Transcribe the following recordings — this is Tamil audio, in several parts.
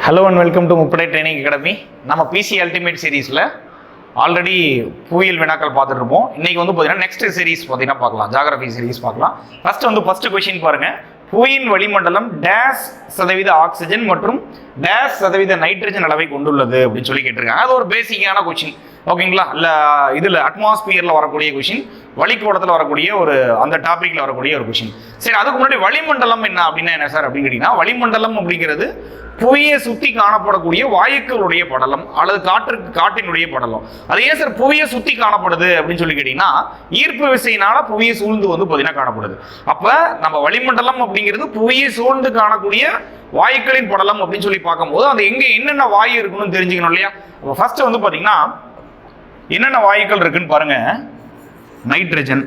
ஹலோ அண்ட் வெல்கம் டு முப்படை ட்ரைனிங் அகாடமி. நம்ம பிசி அல்டிமேட் சீரீஸில் ஆல்ரெடி புவியியல் வினாக்கள் பார்த்துட்டு இருப்போம். இன்னைக்கு வந்து பார்த்தீங்கன்னா நெக்ஸ்ட் சீரீஸ் பார்த்தீங்கன்னா பார்க்கலாம், ஜாகிரபி சீரீஸ் பார்க்கலாம். ஃபர்ஸ்ட் கொஸ்டின் பாருங்க. புவியின் வளிமண்டலம் டேஷ் சதவீத ஆக்சிஜன் மற்றும் டேஷ் சதவீத நைட்ரஜன் அளவை கொண்டுள்ளது அப்படின்னு சொல்லி கேட்டிருக்காங்க. அது ஒரு பேசிக்கான கொஸ்டின், ஓகேங்களா? இல்லை இதில் அட்மாஸ்பியரில் வரக்கூடிய கொஸ்டின், வளிக்கோளத்தில் வரக்கூடிய ஒரு அந்த டாப்பிக்கில் வரக்கூடிய ஒரு கொஸ்டின். சரி, அதுக்கு முன்னாடி வளிமண்டலம் என்ன அப்படின்னா என்ன சார் அப்படின்னு கேட்டிங்கன்னா, வளிமண்டலம் அப்படிங்கிறது புவியை சுற்றி காணப்படக்கூடிய வாயுக்களுடைய படலம் அல்லது காற்றினுடைய படலம். அது ஏன் சார் புவியை சுற்றி காணப்படுது அப்படின்னு சொல்லி கேட்டீங்கன்னா, ஈர்ப்பு விசையினால புவியை சூழ்ந்து வந்து பார்த்தீங்கன்னா காணப்படுது. அப்ப நம்ம வளிமண்டலம் அப்படிங்கிறது புவியை சூழ்ந்து காணக்கூடிய வாயுக்களின் படலம் அப்படின்னு சொல்லி பார்க்கும்போது அது எங்க என்னென்ன வாயு இருக்குன்னு தெரிஞ்சுக்கணும் இல்லையா? ஃபர்ஸ்ட் வந்து பார்த்தீங்கன்னா என்னென்ன வாயுக்கள் இருக்குன்னு பாருங்க. நைட்ரஜன்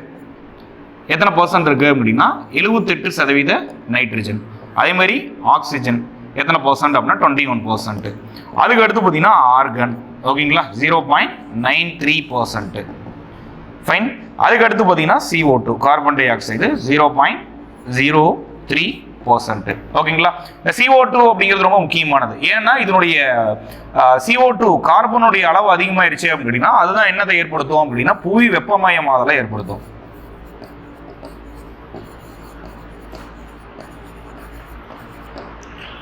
எத்தனை % இருக்கு அப்படின்னா 78% நைட்ரஜன். அதே மாதிரி ஆக்சிஜன் எத்தனை % அப்படின்னா 21%. அதுக்கு அடுத்து பார்த்தீங்கன்னா ஆர்கன், ஓகேங்களா, 0.93%. ஃபைன். அதுக்கு அடுத்து பார்த்தீங்கன்னா CO2 கார்பன் டை ஆக்சைடு 0.03%. ஓகேங்களா? இந்த CO2 அப்படிங்கிறது ரொம்ப முக்கியமானது. ஏன்னா இதனுடைய CO2 கார்பனுடைய அளவு அதிகமாயிருச்சு அப்படின்னா அதுதான் என்னதை ஏற்படுத்தும் அப்படின்னா புவி வெப்பமயமாதலை ஏற்படுத்தும்.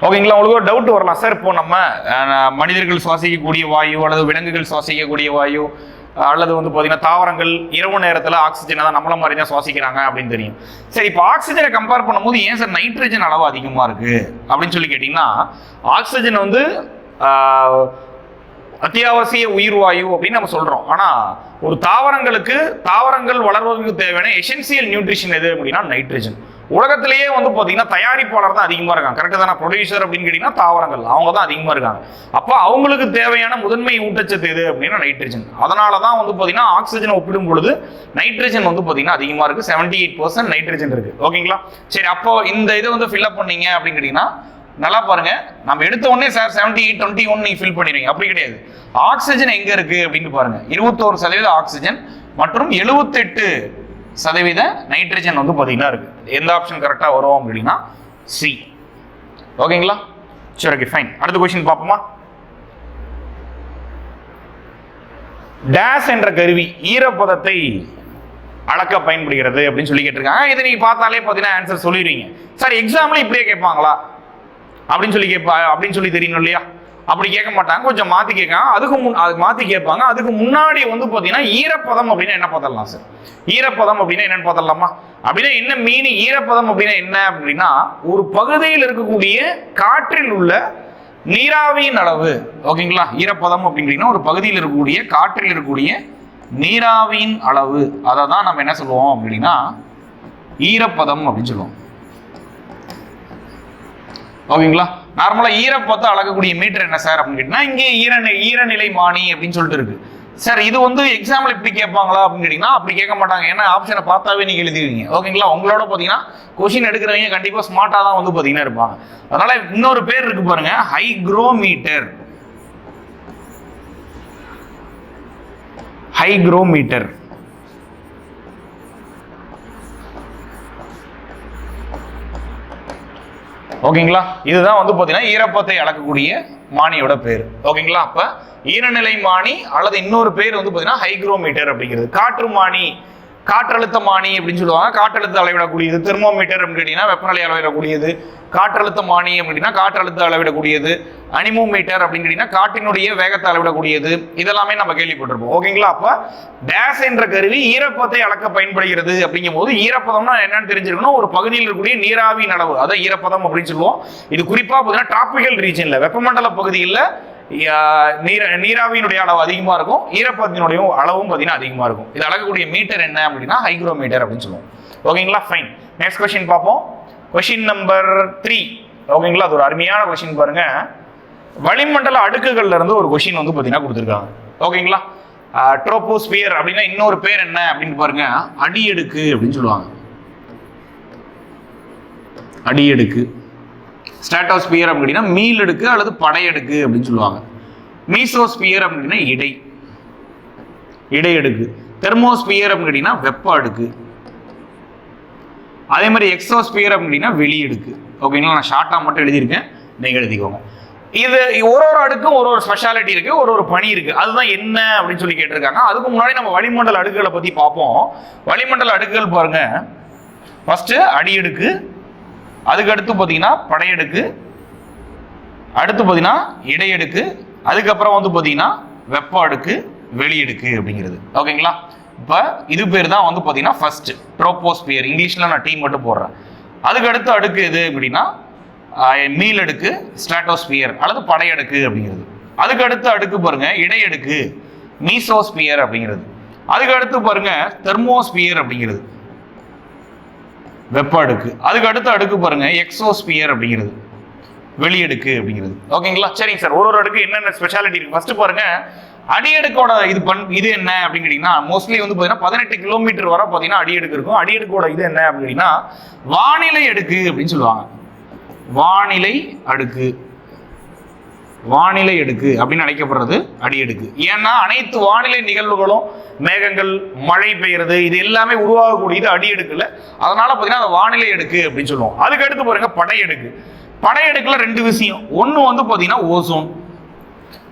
ஓகேங்களா? உங்களுக்கு ஒரு டவுட் வரலாம், சார் இப்போ நம்ம மனிதர்கள் சுவாசிக்கக்கூடிய வாயு அல்லது விலங்குகள் சுவாசிக்கக்கூடிய வாயு அல்லது வந்து பார்த்தீங்கன்னா தாவரங்கள் இரவு நேரத்தில் ஆக்சிஜனை தான் நம்மள மாதிரி தான் சுவாசிக்கிறாங்க அப்படின்னு தெரியும். சரி, இப்போ ஆக்சிஜனை கம்பேர் பண்ணும்போது ஏன் சார் நைட்ரஜன் அளவு அதிகமாக இருக்கு அப்படின்னு சொல்லி கேட்டிங்கன்னா, ஆக்சிஜன் வந்து அத்தியாவசிய உயிர் வாயு அப்படின்னு நம்ம சொல்றோம். ஆனா ஒரு தாவரங்கள் வளர்வதற்கு தேவையான எசென்சியல் நியூட்ரிஷன் எது அப்படின்னா நைட்ரஜன். உலகத்திலேயே வந்து பார்த்தீங்கன்னா தயாரிப்பாளர் தான் அதிகமாக இருக்காங்க. கரெக்டாக தானே? ப்ரொடியூசர் அப்படின்னு கேட்டிங்கன்னா தாவரங்கள், அவங்க தான் அதிகமாக இருக்காங்க. அப்போ அவங்களுக்கு தேவையான முதன்மை ஊட்டச்சத்து எது அப்படின்னா நைட்ரஜன். அதனால தான் வந்து பார்த்தீங்கன்னா ஆக்சிஜன் ஒப்பிடும் பொழுது நைட்ரஜன் வந்து பார்த்தீங்கன்னா அதிகமாக இருக்கு. 78% நைட்ரஜன் இருக்கு. ஓகேங்களா? சரி, அப்போ இந்த இதை வந்து ஃபில்அப் பண்ணீங்க அப்படின்னு கேட்டிங்கன்னா நல்லா பாருங்க. நம்ம எடுத்த உடனே சார் 78-21 நீங்க ஃபில் பண்ணிடுவீங்க, அப்படி கிடையாது. ஆக்சிஜன் எங்க இருக்கு அப்படின்னு பாருங்க. 21% ஆக்சிஜன் மற்றும் 78% நைட்ரஜன் வந்து பாத்தீங்கன்னா இருக்கு. எந்த ஆப்ஷன் கரெக்டா வரும் அப்படின்னா சி. ஓகேங்களா? சரி, ஓகே, ஃபைன். அடுத்த கொஸ்டின் பார்ப்போமா? டேஷ் என்ற கருவி ஈரப்பதத்தை அளக்க பயன்படுகிறது அப்படின்னு சொல்லி கேட்டிருக்காங்க. இதை நீங்க பார்த்தாலே பாத்தீங்கன்னா ஆன்சர் சொல்லிடுவீங்க. சார் எக்ஸாம்ல இப்படியே கேட்பாங்களா அப்படின்னு சொல்லி தெரியணும் இல்லையா? அப்படி கேட்க மாட்டாங்க, கொஞ்சம் மாத்தி கேட்காங்க. அதுக்கு மாத்தி கேட்பாங்க. அதுக்கு முன்னாடி வந்து பாத்தீங்கன்னா ஈரப்பதம் அப்படின்னா என்ன பார்த்தலாம் சார்? ஈரப்பதம் அப்படின்னா என்னன்னு பார்த்தலாமா? அப்படின்னா என்ன மீனிங்? ஈரப்பதம் அப்படின்னா என்ன அப்படின்னா ஒரு பகுதியில் இருக்கக்கூடிய காற்றில் உள்ள நீராவியின் அளவு. ஓகேங்களா? ஈரப்பதம் அப்படின்னா ஒரு பகுதியில் இருக்கக்கூடிய காற்றில் இருக்கக்கூடிய நீராவியின் அளவு. அதை தான் நம்ம என்ன சொல்லுவோம் அப்படின்னா ஈரப்பதம் அப்படின்னு சொல்லுவோம். ஓகேங்களா? நார்மலா ஈரப்பதத்தை அளக்கக்கூடிய மீட்டர் என்ன சார் அப்படின்னு கேட்டீங்கன்னா இங்கே ஈரநிலை மானி அப்படின்னு சொல்லிட்டு இருக்கு. சார் இது வந்து எக்ஸாம்பிள் இப்படி கேட்பாங்களா அப்படின்னு கேட்டீங்கன்னா அப்படி கேட்க மாட்டாங்க. ஏன்னா ஆப்ஷனை பார்த்தாவே நீங்க எழுதிடுவீங்க. ஓகேங்களா? உங்களோட பாத்தீங்கன்னா கொஸ்டின் எடுக்கிறவங்க கண்டிப்பா ஸ்மார்ட்டா தான் வந்து பாத்தீங்கன்னா இருப்பாங்க. அதனால இன்னொரு பேர் இருக்கு பாருங்க, ஹைக்ரோமீட்டர். ஹைக்ரோமீட்டர். ஓகேங்களா? இதுதான் வந்து பாத்தீங்கன்னா ஈரப்பதத்தை அளக்கக்கூடிய மானியோட பேர். ஓகேங்களா? அப்ப ஈரநிலை மானி அல்லது இன்னொரு பேர் வந்து பாத்தீங்கன்னா ஹைக்ரோமீட்டர் அப்படிங்கிறது. காற்று மானி, காற்றழுத்த மானி அப்படின்னு சொல்லுவாங்க. காற்றழுத்த அளவிடக்கூடியது. தெர்மோமீட்டர் அப்படின்னு கேட்டீங்கன்னா வெப்பநிலை அளவிடக்கூடியது. காற்றழுத்த மானி அப்படின்னா காற்றழுத்த அளவிடக்கூடியது. அனிமோமீட்டர் அப்படின்னு கேட்டீங்கன்னா காற்றினுடைய வேகத்தை அளவிடக்கூடியது. இதெல்லாமே நம்ம கேள்விப்பட்டிருப்போம். ஓகேங்களா? அப்ப டேஷ் என்ற கருவி ஈரப்பதத்தை அளக்க பயன்படுகிறது அப்படிங்கும் போது ஈரப்பதம்னா என்னன்னு தெரிஞ்சிருக்கணும். ஒரு பகுதியில் இருக்கக்கூடிய நீராவியின் அளவு, அதான் ஈரப்பதம் அப்படின்னு சொல்லுவோம். இது குறிப்பா பார்த்தீங்கன்னா டிராபிக்கல் ரீஜன்ல, வெப்பமண்டல பகுதியில் நீராவியினுடைய அளவு அதிகமா இருக்கும், ஈரப்பதத்தினுடைய அளவும் பார்த்தீங்கன்னா அதிகமா இருக்கும். இது அளக்கக்கூடிய மீட்டர் என்ன அப்படின்னா ஹைக்ரோமீட்டர் அப்படின்னு சொல்லுவோம். ஓகேங்களா? ஃபைன். நெக்ஸ்ட் கொஸ்டின் பார்ப்போம். Question number 3. ஓகேங்களா? அது ஒரு அருமையான கொஸ்டின் பாருங்க. வளிமண்டல அடுக்குகள்ல இருந்து ஒரு கொஸ்டின் வந்து பார்த்தீங்கன்னா கொடுத்துருக்காங்க. ஓகேங்களா? ட்ரோபோஸ்பியர் அப்படின்னா இன்னொரு பேர் என்ன அப்படின்னு பாருங்க, அடியடுக்கு அப்படின்னு சொல்லுவாங்க. அடியடுக்கு. ஸ்ட்ராட்டோஸ்பியர் அப்படின்னா மீளடுக்கு அல்லது படையடுக்கு அப்படின்னு சொல்லுவாங்க. மீசோஸ்பியர் அப்படின்னா இடையடுக்கு. தெர்மோஸ்பியர் அப்படின்னா வெப்ப அடுக்கு. அதே மாதிரி எக்ஸோஸ்பியர் அப்படின்னா வெளியடுக்கு. ஓகேங்களா? நான் ஷார்ட்டாக மட்டும் எழுதியிருக்கேன், நீங்கள் எழுதிக்கோங்க. இது ஒரு அடுக்கும் ஒரு ஸ்பெஷாலிட்டி இருக்கு, ஒரு பணி இருக்கு. அதுதான் என்ன அப்படின்னு சொல்லி கேட்டிருக்காங்க. அதுக்கு முன்னாடி நம்ம வளிமண்டல அடுக்குகளை பத்தி பார்ப்போம். வளிமண்டல அடுக்குகள் பாருங்க, ஃபர்ஸ்ட் அடியடுக்கு, அதுக்கு அடுத்து பார்த்தீங்கன்னா படையடுக்கு, அடுத்து பார்த்தீங்கன்னா இடையடுக்கு, அதுக்கப்புறம் வந்து பார்த்தீங்கன்னா வெப்ப அடுக்கு, வெளியடுக்கு அப்படிங்கிறது. ஓகேங்களா? இப்போ இது பேர் தான் வந்து பார்த்தீங்கன்னா ஃபர்ஸ்ட் ட்ரோபோஸ்பியர். இங்கிலீஷ்ல நான் டீ மட்டும் போடுறேன். அதுக்கு அடுத்த அடுக்கு எது அப்படின்னா மீளடுக்கு, ஸ்ட்ராட்டோஸ்பியர் அல்லது படையடுக்கு அப்படிங்கிறது. அதுக்கு அடுத்த அடுக்கு பாருங்க இடையடுக்கு, மீசோஸ்பியர் அப்படிங்கிறது. அதுக்கு அடுத்து பாருங்க தெர்மோஸ்பியர் அப்படிங்கிறது, வெப்ப அடுக்கு. அதுக்கு அடுத்த அடுக்கு பாருங்க எக்ஸோஸ்பியர் அப்படிங்கிறது, வெளியடுக்கு அப்படிங்கிறது. ஓகேங்களா? சரிங்க சார். ஒரு அடுக்கு என்னென்ன ஸ்பெஷாலிட்டி இருக்கு ஃபர்ஸ்ட் பாருங்க. அடியடுக்கோட இது என்ன அப்படின்னு கேட்டீங்கன்னா மோஸ்ட்லி வந்து பார்த்தீங்கன்னா 18 கிலோமீட்டர் வரை பார்த்தீங்கன்னா அடியடுக்கு இருக்கும். அடியடுக்கோட இது என்ன அப்படின்னா வானிலை அடுக்கு அப்படின்னு சொல்லுவாங்க. வானிலை அடுக்கு, வானிலை அடுக்கு அப்படின்னு அழைக்கப்படுறது அடியடுக்கு. ஏன்னா அனைத்து வானிலை நிகழ்வுகளும் மேகங்கள், மழை பெய்யறது, இது எல்லாமே உருவாகக்கூடியது அடியடுக்குல. அதனால பார்த்தீங்கன்னா அந்த வானிலை அடுக்கு அப்படின்னு சொல்லுவோம். அதுக்கு அடுத்து பாருங்க படையடுக்கு. படையடுக்குல ரெண்டு விஷயம். ஒன்று வந்து பார்த்தீங்கன்னா ஓசோன்,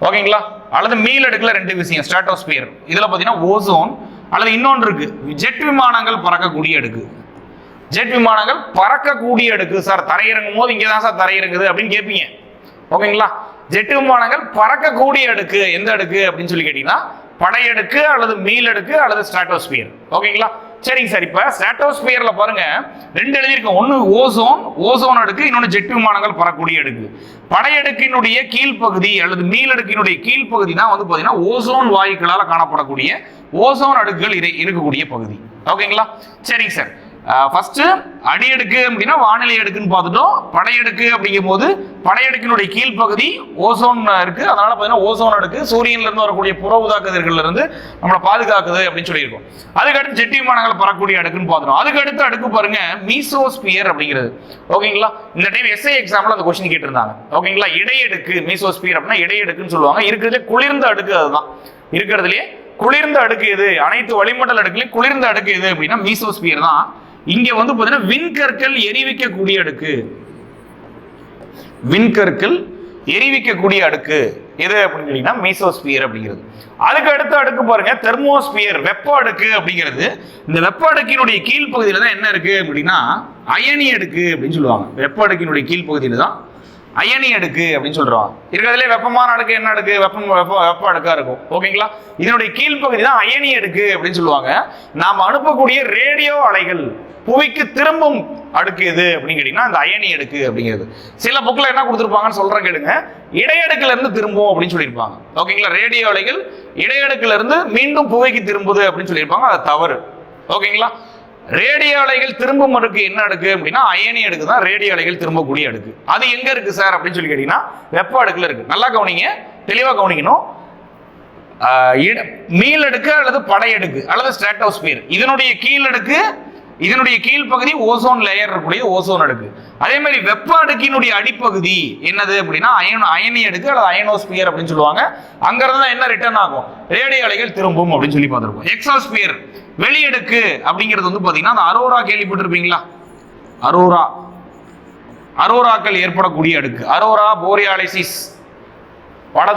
ஓகேங்களா, அல்லது மீளடுக்குல ரெண்டு விஷயம், ஸ்ட்ராட்டோஸ்பியர். இதுல பார்த்தீங்கன்னா ஓசோன் அல்லது இன்னொன்று இருக்கு ஜெட் விமானங்கள் பறக்கக்கூடிய அடுக்கு. ஜெட் விமானங்கள் பறக்கக்கூடிய அடுக்கு. சார் தரையிறங்கும் போது இங்கே தான் சார் தரையிறங்குது அப்படின்னு கேட்பீங்க. ஓகேங்களா? ஜெட் விமானங்கள் பறக்கக்கூடிய அடுக்கு எந்த அடுக்கு அப்படின்னு சொல்லி கேட்டீங்கன்னா படையடுக்கு அல்லது மீளடுக்கு அல்லது ஸ்ட்ராட்டோஸ்பியர். ஓகேங்களா? சரிங்க சார். இப்ப ஸ்ட்ராட்டோஸ்பியர்ல பாருங்க ரெண்டு எழுதியிருக்கோம். ஒன்னு ஓசோன், ஓசோன் அடுக்கு, இன்னொன்னு ஜெட் விமானங்கள் பறக்கக்கூடிய அடுக்கு. படையடுக்கினுடைய கீழ்ப்பகுதி அல்லது மீளடுக்கினுடைய கீழ்ப்பகுதி தான் வந்து பாத்தீங்கன்னா ஓசோன் வாயுக்களால் காணப்படக்கூடிய ஓசோன் அடுக்குகள் இருக்கக்கூடிய பகுதி. ஓகேங்களா? சரிங்க சார். ஃபர்ஸ்ட் அடியடுக்கு அப்படின்னா வானிலை அடுக்குன்னு பார்த்துட்டோம். படையடுக்கு அப்படிங்கும் போது படையடுக்கினுடைய கீழ்ப்பகுதி ஓசோன் இருக்கு. அதனால பார்த்தீங்கன்னா ஓசோன் அடுக்கு சூரியன்ல இருந்து வரக்கூடிய புற ஊதா கதிர்கள்ல இருந்து நம்மளை பாதுகாக்குது அப்படின்னு சொல்லியிருக்கோம். அதுக்கு அடுத்து ஜெட் விமானங்கள் பறக்கக்கூடிய அடுக்குன்னு பார்த்துட்டோம். அதுக்கு அடுத்து அடுக்கு பாருங்க மீசோஸ்பியர் அப்படிங்கிறது. ஓகேங்களா? இந்த டைம் எஸ்ஐ எக்ஸாம்ல அந்த கொஸ்டின் கேட்டிருந்தாங்க. ஓகேங்களா? இடையடுக்கு மீசோஸ்பியர் அப்படின்னா இடையடுக்குன்னு சொல்லுவாங்க. இருக்கிறதுலே குளிர்ந்த அடுக்கு அதுதான். இருக்கிறதுலே குளிர்ந்த அடுக்கு எது? அனைத்து வளிமண்டல அடுக்குலையும் குளிர்ந்த அடுக்கு எது அப்படின்னா மீசோஸ்பியர் தான். இங்க வந்து பாத்தீங்கன்னா விண்கற்கள் எரிவிக்கக்கூடிய அடுக்கு. விண்கற்கள் எரிவிக்கக்கூடிய அடுக்கு எது அப்படின்னு கேட்டீங்கன்னா மீசோஸ்பியர் அப்படிங்கிறது. அதுக்கு அடுத்த அடுக்கு பாருங்க தெர்மோஸ்பியர், வெப்ப அடுக்கு அப்படிங்கிறது. இந்த வெப்ப அடுக்கினுடைய கீழ்ப்பகுதியில தான் என்ன இருக்கு அப்படின்னா அயனி அடுக்கு அப்படின்னு சொல்லுவாங்க. வெப்ப அடுக்கினுடைய கீழ்ப்பகுதியில தான் அயனி அடுக்கு அப்படின்னு சொல்றாங்க. இருக்கிறதுலே வெப்பமான அடுக்கு என்ன அடுக்கு? வெப்ப அடுக்கா இருக்கும். ஓகேங்களா? இதனுடைய கீழ்ப்பகுதி தான் அயனி அடுக்கு அப்படின்னு சொல்லுவாங்க. நாம் அனுப்பக்கூடிய ரேடியோ அலைகள் புவிக்கு திரும்பும் அடுக்கு எது அப்படின்னு கேட்டீங்கன்னா அந்த அயனி அடுக்கு அப்படிங்கிறது. சில புக்ல என்ன கொடுத்துருப்பாங்கன்னு சொல்றேன் கேளுங்க. இடையடுக்குல இருந்து திரும்பும் அப்படின்னு சொல்லியிருப்பாங்க. ஓகேங்களா? ரேடியோ அலைகள் இடையடுக்குல இருந்து மீண்டும் புவிக்கு திரும்புது அப்படின்னு சொல்லியிருப்பாங்க. அது தவறு. ஓகேங்களா? ரேடியோ அலைகள் திரும்பும் அடுக்கு என்ன அடுக்கு அப்படின்னா அயனி அடுக்கு தான் ரேடியோ அலைகள் திரும்பக்கூடிய அடுக்கு. அது எங்க இருக்கு சார் அப்படின்னு சொல்லி கேட்டீங்கன்னா வெப்ப அடுக்குல இருக்கு. நல்லா கவனிங்க, தெளிவா கவனிக்கணும். மீளடுக்கு அல்லது படையடுக்கு அல்லது ஸ்ட்ராட்டோஸ்பியர், இதனுடைய கீழடுக்கு, இதனுடைய கீழ்ப்பகுதி ஓசோன் லேயர் இருக்கக்கூடிய ஓசோன் அடுக்கு. அதே மாதிரி வெப்ப அடுக்கினுடைய அடிப்பகுதி என்னது அப்படின்னா அயனி அடுக்கு அல்லது அயனோஸ்பியர் அப்படின்னு சொல்லுவாங்க. அங்கிருந்து தான் என்ன ரிட்டர்ன் ஆகும்? ரேடியோ அலைகள் திரும்பும் அப்படின்னு சொல்லி பார்த்துருக்கோம். எக்ஸோஸ்பியர் வெளியடுக்கு அப்படிங்கிறது வந்து பாத்தீங்கன்னா அந்த அரோரா கேள்விப்பட்டிருப்பீங்களா? அரோராக்கள் ஏற்படக்கூடிய அடுக்கு. அரோரா போரியாலிசிஸ் வட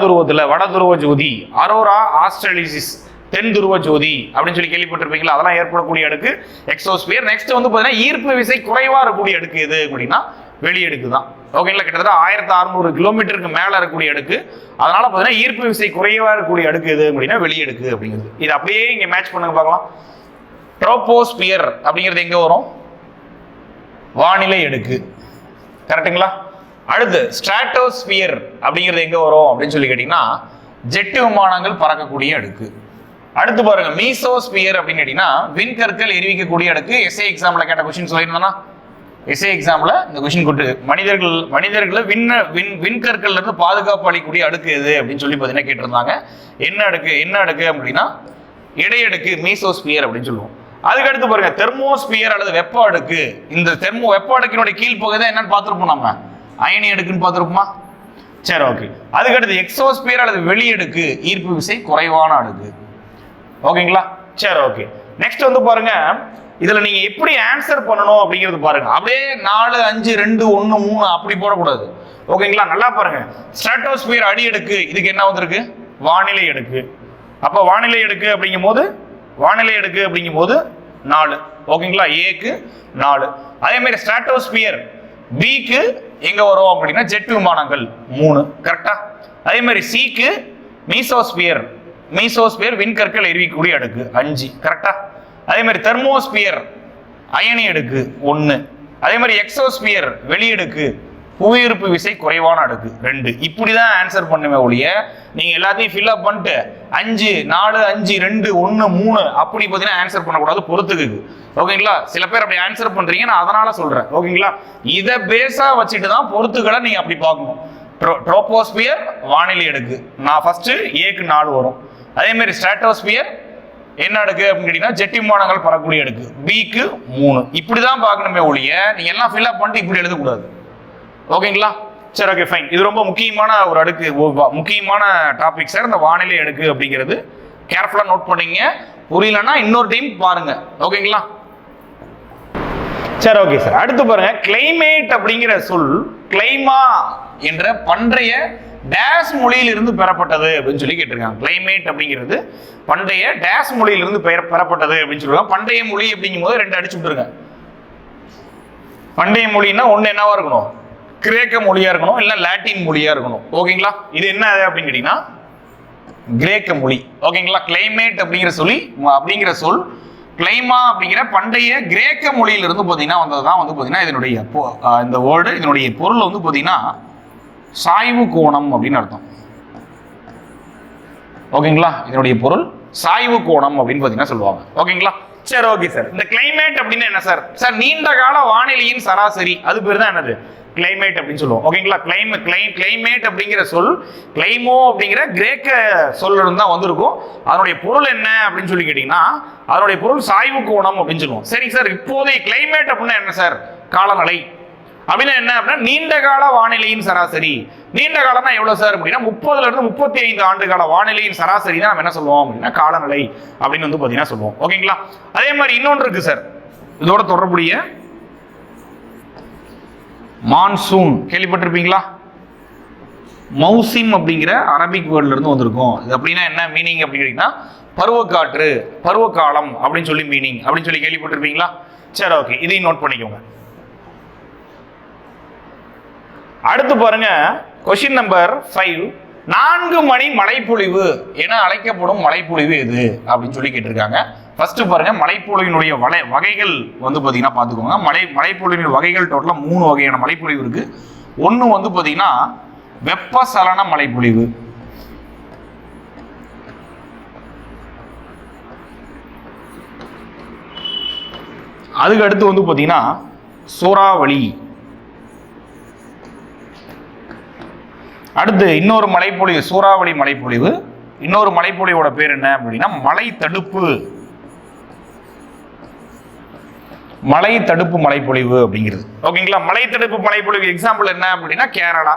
துருவ ஜோதி, அரோரா ஆஸ்ட்ரேலிசிஸ் தென் துருவ ஜோதி அப்படின்னு சொல்லி கேள்விப்பட்டிருப்பீங்களா? அதெல்லாம் ஏற்படக்கூடிய அடுக்கு எக்ஸோஸ்பியர். நெக்ஸ்ட் வந்து பாத்தீங்கன்னா ஈர்ப்பு விசை குறைவா இருக்கக்கூடிய அடுக்கு எது அப்படின்னா வெளியடுக்கு தான். ஓகேங்களா? கிட்டத்தட்ட 1600 கிலோமீட்டருக்கு மேல இருக்கக்கூடிய அடுக்கு. அதனால பாத்தீங்கன்னா ஈர்ப்பு விசை குறைவா இருக்கக்கூடிய அடுக்கு எது அப்படின்னா வெளியடுக்கு அப்படிங்கிறது. இது அப்படியே இங்க மேட்ச் பண்ணுங்க பார்க்கலாம். ட்ரோபோஸ்பியர் அப்படிங்கிறது எங்க வரும்? வானிலை அடுக்கு. கரெக்டுங்களா? அடுத்து ஸ்ட்ராட்டோஸ்பியர் அப்படிங்கிறது எங்க வரும் அப்படின்னு சொல்லி கேட்டீங்கன்னா ஜெட் விமானங்கள் பறக்கக்கூடிய அடுக்கு. அடுத்து பாருங்க மீசோஸ்பியர் அப்படின்னு கேட்டீங்கன்னா விண்கற்கள் எரிவிக்கக்கூடிய அடுக்கு. எஸ்ஏ எக்ஸாம்ல கேட்ட கொஸ்டின் சொல்லியிருந்தா எஸ்ஏ எக்ஸாம்ல இந்த கொஸ்டின் கொண்டு மனிதர்களை விண்கற்கள்ல இருந்து பாதுகாப்பு அளிக்கக்கூடிய அடுக்கு எது அப்படின்னு சொல்லி பார்த்தீங்கன்னா கேட்டிருந்தாங்க. என்ன அடுக்கு அப்படின்னா இடையடுக்கு மீசோஸ்பியர் அப்படின்னு சொல்லுவோம். அதுக்கடுத்து பாருங்க தெர்மோஸ்பியர் அல்லது வெப்ப அடுக்கு. இந்த வெப்ப அடுக்கினுடைய கீழ்ப்பகுதி என்னன்னு பார்த்துருப்போம், நம்ம அயனி அடுக்குன்னு பார்த்துருப்போமா? சரி, ஓகே. அதுக்கடுத்து எக்ஸோஸ்பியர் அல்லது வெளியடுக்கு, ஈர்ப்பு விசை குறைவான அடுக்கு. ஓகேங்களா? சரி, ஓகே. நெக்ஸ்ட் வந்து பாருங்க, இதுல நீங்க எப்படி ஆன்சர் பண்ணணும் அப்படிங்கிறது பாருங்க. அப்படியே 4, 5, 2, 1, 3 அப்படி போடக்கூடாது. ஓகேங்களா? நல்லா பாருங்க, ஸ்ட்ராட்டோஸ்பியர் அடி அடுக்கு, இதுக்கு என்ன வந்திருக்கு? வானிலை அடுக்கு. அப்ப வானிலை அடுக்கு அப்படிங்கும் போது 4. ஓகேங்களா? ஏக்கு 4. அதே மாதிரி ஸ்ட்ராட்டோஸ்பியர் பிக்கு எங்க வரும் அப்படின்னா ஜெட் விமானங்கள் 3. கரெக்டா? அதே மாதிரி சிக்கு மீசோஸ்பியர் விண்கற்கள் எரிவிக்கூடிய அடுக்கு 5. கரெக்டா? அதே மாதிரி தெர்மோஸ்பியர் அயனி அடுக்கு 1. அதே மாதிரி எக்ஸோஸ்பியர் வெளியடுக்கு புவியீர்ப்பு விசை குறைவான அடுக்கு 2. இப்படிதான் ஆன்சர் பண்ணுமே ஒழிய நீங்க எல்லாத்தையும் ஃபில் அப் பண்ணிட்டு 5 4 5 2 1 3 அப்படி பார்த்தீங்கன்னா ஆன்சர் பண்ணக்கூடாது, பொறுத்துக்கு. ஓகேங்களா? சில பேர் அப்படி ஆன்சர் பண்றீங்க, நான் அதனால சொல்றேன். ஓகேங்களா? இதை பேஸா வச்சுட்டு தான் பொறுத்துக்களை நீங்க அப்படி பார்க்கணும். ட்ரோபோஸ்பியர் வானிலை அடுக்கு நான் ஃபர்ஸ்ட் ஏக்கு 4 வரும். அதே மாதிரி ஸ்ட்ராட்டோஸ்பியர் என்ன அடுக்கு அப்படின்னு கேட்டீங்கன்னா ஜெட் விமானங்கள் பறக்கக்கூடிய அடுக்கு பிக்கு 3. இப்படிதான் பார்க்கணுமே ஒழிய நீங்க எல்லாம் ஃபில் அப் பண்ணிட்டு இப்படி எழுதக்கூடாது. ஓகேங்களா? சரி, ஓகே, ஃபைன். இது ரொம்ப முக்கியமான ஒரு அடுக்கு, முக்கியமான டாபிக் சார். இந்த வானிலை அடுக்கு அப்படிங்கிறது கேர்ஃபுல்லா நோட் பண்ணீங்க. புரியலன்னா இன்னொரு டைம் பாருங்க. ஓகேங்களா? சரி, ஓகே சார். அடுத்து பாருங்க, கிளைமேட் அப்படிங்கிற சொல் கிளைமா என்ற பண்டைய டேஸ் மொழியிலிருந்து பெறப்பட்டது அப்படின்னு சொல்லி கேட்டிருக்காங்க. கிளைமேட் அப்படிங்கிறது பண்டைய டேஸ் மொழியிலிருந்து பெறப்பட்டது அப்படின்னு சொல்லுவாங்க. பண்டைய மொழி அப்படிங்கும் போது 2 அடிச்சு விட்டுருங்க. பண்டைய மொழின்னா ஒண்ணு என்னவா இருக்கணும்? கிரேக்க மொழியா இருக்கணும், இல்ல லாட்டின் மொழியா இருக்கணும். ஓகேங்களா? இது என்ன அப்படின்னு கேட்டீங்கன்னா கிரேக்க மொழி. ஓகேங்களா? கிளைமேட் அப்படிங்கிற சொல் கிளைமா அப்படிங்கிற பண்டைய கிரேக்க மொழியிலிருந்து பார்த்தீங்கன்னா வந்ததுதான் வந்து பார்த்தீங்கன்னா இதனுடைய இந்த வேர்டு, இதனுடைய பொருள் வந்து பார்த்தீங்கன்னா சாய்வு கோணம் அப்படின்னு அர்த்தம். ஓகேங்களா? இதனுடைய பொருள் சாய்வு கோணம் அப்படின்னு பார்த்தீங்கன்னா சொல்லுவாங்க. ஓகேங்களா? சரி, ஓகே சார். இந்த கிளைமேட் அப்படின்னு என்ன சார்? சார், நீண்ட கால வானிலையின் சராசரி, அது பேர் தான் என்னது? கிளைமேட் அப்படின்னு சொல்லுவோம். ஓகேங்களா? கிளைமேட் அப்படிங்கிற சொல் கிளைமோ அப்படிங்கிற கிரேக்க சொல்ல இருந்து தான் வந்திருக்கும். அதனுடைய பொருள் என்ன அப்படின்னு சொல்லி கேட்டீங்கன்னா அதனுடைய பொருள் சாய்வு கோணம் அப்படின்னு சொல்லுவோம். சரி சார், இப்போதைய கிளைமேட் அப்படின்னா என்ன சார்? காலநிலை அப்படின்னா என்ன அப்படின்னா நீண்ட கால வானிலையின் சராசரி. நீண்ட காலம்னா எவ்வளவு சார் அப்படின்னா 30 இருந்து 35 ஆண்டு கால வானிலையின் சராசரி தான் நம்ம என்ன சொல்லுவோம் அப்படின்னா காலநிலை அப்படின்னு வந்து பாத்தீங்கன்னா சொல்லுவோம். ஓகேங்களா? அதே மாதிரி இன்னொன்று இருக்கு சார், இதோட தொடர்புடைய மான்சூன் கேள்விப்பட்டிருப்பீங்களா? மௌசிம் அப்படிங்கிற அரபிக் வேர்ட்ல இருந்து வந்திருக்கும். இது அப்படின்னா என்ன மீனிங் அப்படின்னு பருவக்காற்று, பருவகாலம் அப்படின்னு சொல்லி மீனிங் அப்படின்னு சொல்லி கேள்விப்பட்டிருப்பீங்களா? சரி, ஓகே, இதையும் நோட் பண்ணிக்கோங்க. அடுத்து பாருங்க, கொஸ்டின் நம்பர் 5. 4 மணி மழைப்பொழிவு என அழைக்கப்படும் மழைப்பொழிவு எது அப்படின்னு சொல்லி கேட்டிருக்காங்க. ஃபர்ஸ்ட் பாருங்க, மழைப்பொழிவினுடைய வகைகள் வந்து பாத்தீங்கன்னா பாத்துக்கோங்க. மழைப்பொழிவின் வகைகள் டோட்டலா 3 வகையான மழைப்பொழிவு இருக்கு. ஒன்னு வந்து பாத்தீங்கன்னா வெப்பசலன மழைப்பொழிவு. அதுக்கு அடுத்து வந்து பாத்தீங்கன்னா சூறாவளி. அடுத்து இன்னொரு மழைப்பொழிவு, சூறாவளி மழைப்பொழிவு. இன்னொரு மழைப்பொழிவோட பேர் என்ன அப்படின்னா மழை தடுப்பு மழைப்பொழிவு அப்படிங்கிறது. ஓகேங்களா? மழை தடுப்பு மழைப்பொழிவு எக்ஸாம்பிள் என்ன அப்படின்னா கேரளா.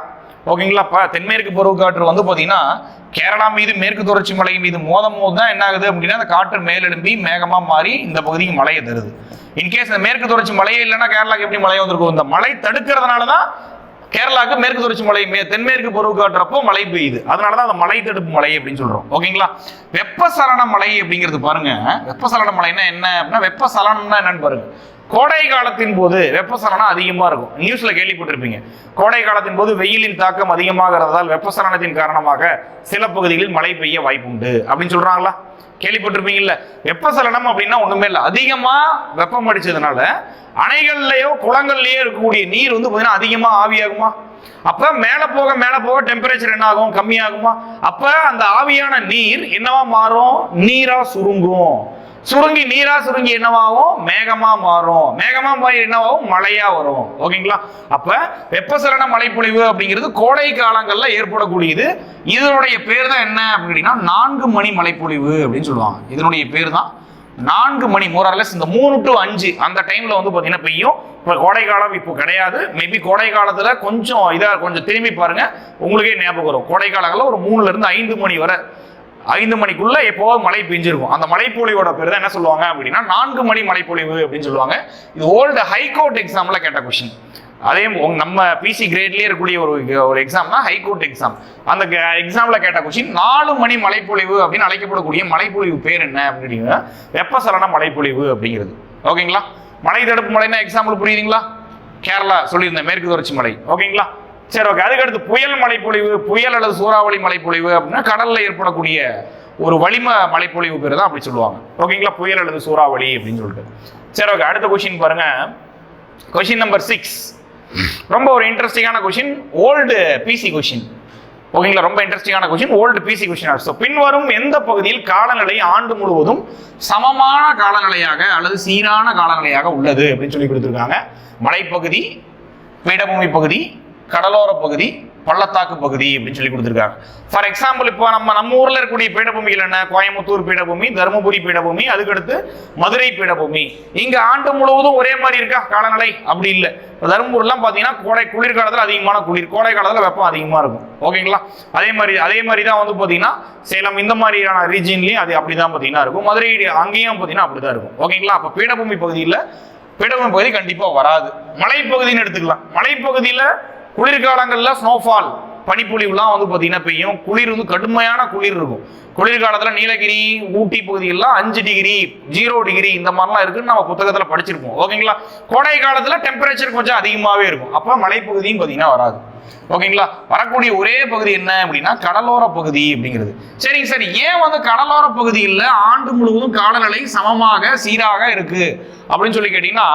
ஓகேங்களா? தென்மேற்கு பருவக்காற்று வந்து பாத்தீங்கன்னா கேரளா மீது மேற்கு தொடர்ச்சி மலை மீது மோதும் போது தான் என்ன ஆகுது அப்படின்னா அந்த காற்று மேலெழும்பி மேகமா மாறி இந்த பகுதிக்கு மழையை தருது. இன்கேஸ் இந்த மேற்கு தொடர்ச்சி மலையே இல்லைன்னா கேரளாக்கு எப்படி மழை வந்திருக்கும்? இந்த மழை தடுக்கிறதுனாலதான் கேரளாவுக்கு மேற்கு தொடர்ச்சி மலை தென்மேற்கு பருவக்காற்றப்போ மழை பெய்யுது. அதனாலதான் அந்த மழை தடுப்பு மலை அப்படின்னு சொல்றோம். ஓகேங்களா? வெப்பசலன மலை அப்படிங்கிறது பாருங்க, வெப்பசலன மலைன்னா என்ன அப்படின்னா வெப்பசலனம்னா என்னன்னு பாருங்க. கோடை காலத்தின் போது வெப்பசலனம் அதிகமா இருக்கும். நியூஸ்ல கேள்விப்பட்டிருப்பீங்க. கோடை காலத்தின் போது வெயிலின் தாக்கம் அதிகமாகிறதால் வெப்பசலனத்தின் காரணமாக சில பகுதிகளில் மழை பெய்ய வாய்ப்பு உண்டு அப்படின்னு சொல்றாங்களா? கேள்விப்பட்டிருப்பீங்கல்ல. வெப்பசலனம் அப்படின்னா ஒண்ணுமே இல்லை, அதிகமா வெப்பம் அடிச்சதுனால அணைகள்லயோ குளங்கள்லயோ இருக்கக்கூடிய நீர் வந்து பாத்தீங்கன்னா அதிகமா ஆவியாகுமா? அப்ப மேல போக டெம்பரேச்சர் என்ன ஆகும்? கம்மியாகுமா? அப்ப அந்த ஆவியான நீர் என்னவா மாறும்? நீரா சுருங்கும். நீரா சுருங்கி என்னவாகும்? மேகமா மாறும். மேகமா மாறி என்னவாகும்? மழையா வரும். ஓகேங்களா? அப்ப வெப்பசலன மழைப்பொழிவு அப்படிங்கிறது கோடை காலங்கள்ல ஏற்படக்கூடியது. இதனுடைய பேர் தான் என்ன அப்படின்னா 4 மணி மழைப்பொழிவு அப்படின்னு சொல்லுவாங்க. இதனுடைய பேர் தான் 4 மணி. மோரலஸ் இந்த 3 to 5 அந்த டைம்ல வந்து பாத்தீங்கன்னா பெய்யும். இப்ப கோடை காலம் இப்போ கிடையாது. மேபி கோடை காலத்துல கொஞ்சம் திரும்பி பாருங்க, உங்களுக்கே ஞாபகம் வரும். கோடை காலங்கள்ல ஒரு 3 இருந்து 5 மணி வரை, 5 மணிக்குள்ள எப்போ மழை பெஞ்சிருக்கும். அந்த மழைப்பொழிவோட பேர் தான் என்ன சொல்லுவாங்க அப்படின்னா 4 மணி மழைப்பொழிவு அப்படின்னு சொல்லுவாங்க. இது ஓல்டு ஹைகோர்ட் எக்ஸாம்ல கேட்ட கொஸ்டின். அதே நம்ம பிசி கிரேட்லேயே இருக்கக்கூடிய ஒரு எக்ஸாம் தான் ஹைகோர்ட் எக்ஸாம். அந்த எக்ஸாம்ல கேட்ட கொஸ்டின் 4 மணி மழைப்பொழிவு அப்படின்னு அழைக்கப்படக்கூடிய மழைப்பொழிவு பேர் என்ன அப்படின்னா வெப்பசலன மழைப்பொழிவு அப்படிங்கிறது. ஓகேங்களா? மழை தடுப்பு மழைன்னா எக்ஸாம்பிள் புரியுதுங்களா? கேரளா சொல்லியிருந்தேன், மேற்கு தொடர்ச்சி மலை. ஓகேங்களா? சரி, ஓகே. அதுக்கடுத்து புயல் மழைப்பொழிவு, புயல் அல்லது சூறாவளி மழைப்பொழிவு அப்படின்னா கடல்ல ஏற்படக்கூடிய ஒரு வளிம மழைப்பொழிவு பேர் தான் அப்படி சொல்லுவாங்க. ஓகேங்களா? புயல் அல்லது சூறாவளி அப்படின்னு சொல்லிட்டு. சரி, ஓகே. அடுத்த கொஸ்டின் பாருங்க. கொஸ்டின் நம்பர் 6 ரொம்ப ஒரு இன்ட்ரெஸ்டிங்கான கொஸ்டின், ஓல்டு பிசி கொஸ்டின். ஓகேங்களா? ரொம்ப இன்ட்ரெஸ்டிங்கான question, old PC question. So பின்வரும் எந்த பகுதியில் காலநிலை ஆண்டு முழுவதும் சமமான காலநிலையாக அல்லது சீரான காலநிலையாக உள்ளது அப்படின்னு சொல்லி கொடுத்துருக்காங்க. மலைப்பகுதி, பீடபூமி பகுதி, கடலோர பகுதி, பள்ளத்தாக்கு பகுதி அப்படின்னு சொல்லி கொடுத்துருக்காங்க. ஃபார் எக்ஸாம்பிள், இப்போ நம்ம ஊர்ல இருக்கக்கூடிய பீடபூமிகள் என்ன? கோயம்புத்தூர் பீடபூமி, தருமபுரி பீடபூமி, அதுக்கடுத்து மதுரை பீடபூமி. இங்க ஆண்டு முழுவதும் ஒரே மாதிரி இருக்கா காலநிலை? அப்படி இல்லை. தருமபுரிலாம் பாத்தீங்கன்னா குளிர்காலத்தில் அதிகமான குளிர், கோடை காலத்தில் வெப்பம் அதிகமா இருக்கும். ஓகேங்களா? அதே மாதிரி தான் வந்து பாத்தீங்கன்னா சேலம் இந்த மாதிரியான ரீஜியன்லயும் அது அப்படிதான் பாத்தீங்கன்னா இருக்கும். மதுரை அங்கேயும் பாத்தீங்கன்னா அப்படிதான் இருக்கும். ஓகேங்களா? அப்ப பீடபூமி பகுதியில் பீடபூமி பகுதி கண்டிப்பா வராது. மலைப்பகுதின்னு எடுத்துக்கலாம். மலைப்பகுதியில குளிர்காலங்கள்ல ஸ்னோஃபால், பனிப்பொழிவுலாம் வந்து பாத்தீங்கன்னா பெய்யும். குளிர் வந்து கடுமையான குளிர் இருக்கும். குளிர்காலத்துல நீலகிரி, ஊட்டி பகுதியெல்லாம் 5 டிகிரி, 0 டிகிரி இந்த மாதிரிலாம் இருக்குன்னு நம்ம புத்தகத்துல படிச்சிருப்போம். ஓகேங்களா? கோடை காலத்துல டெம்பரேச்சர் கொஞ்சம் அதிகமாவே இருக்கும். அப்ப மலைப்பகுதியும் பாத்தீங்கன்னா வராது. ஓகேங்களா? வரக்கூடிய ஒரே பகுதி என்ன அப்படின்னா கடலோர பகுதி அப்படிங்கிறது. சரிங்க சார், ஏன் வந்து கடலோர பகுதியில் ஆண்டு முழுவதும் காலநிலை சமமாக சீராக இருக்கு அப்படின்னு சொல்லி கேட்டீங்கன்னா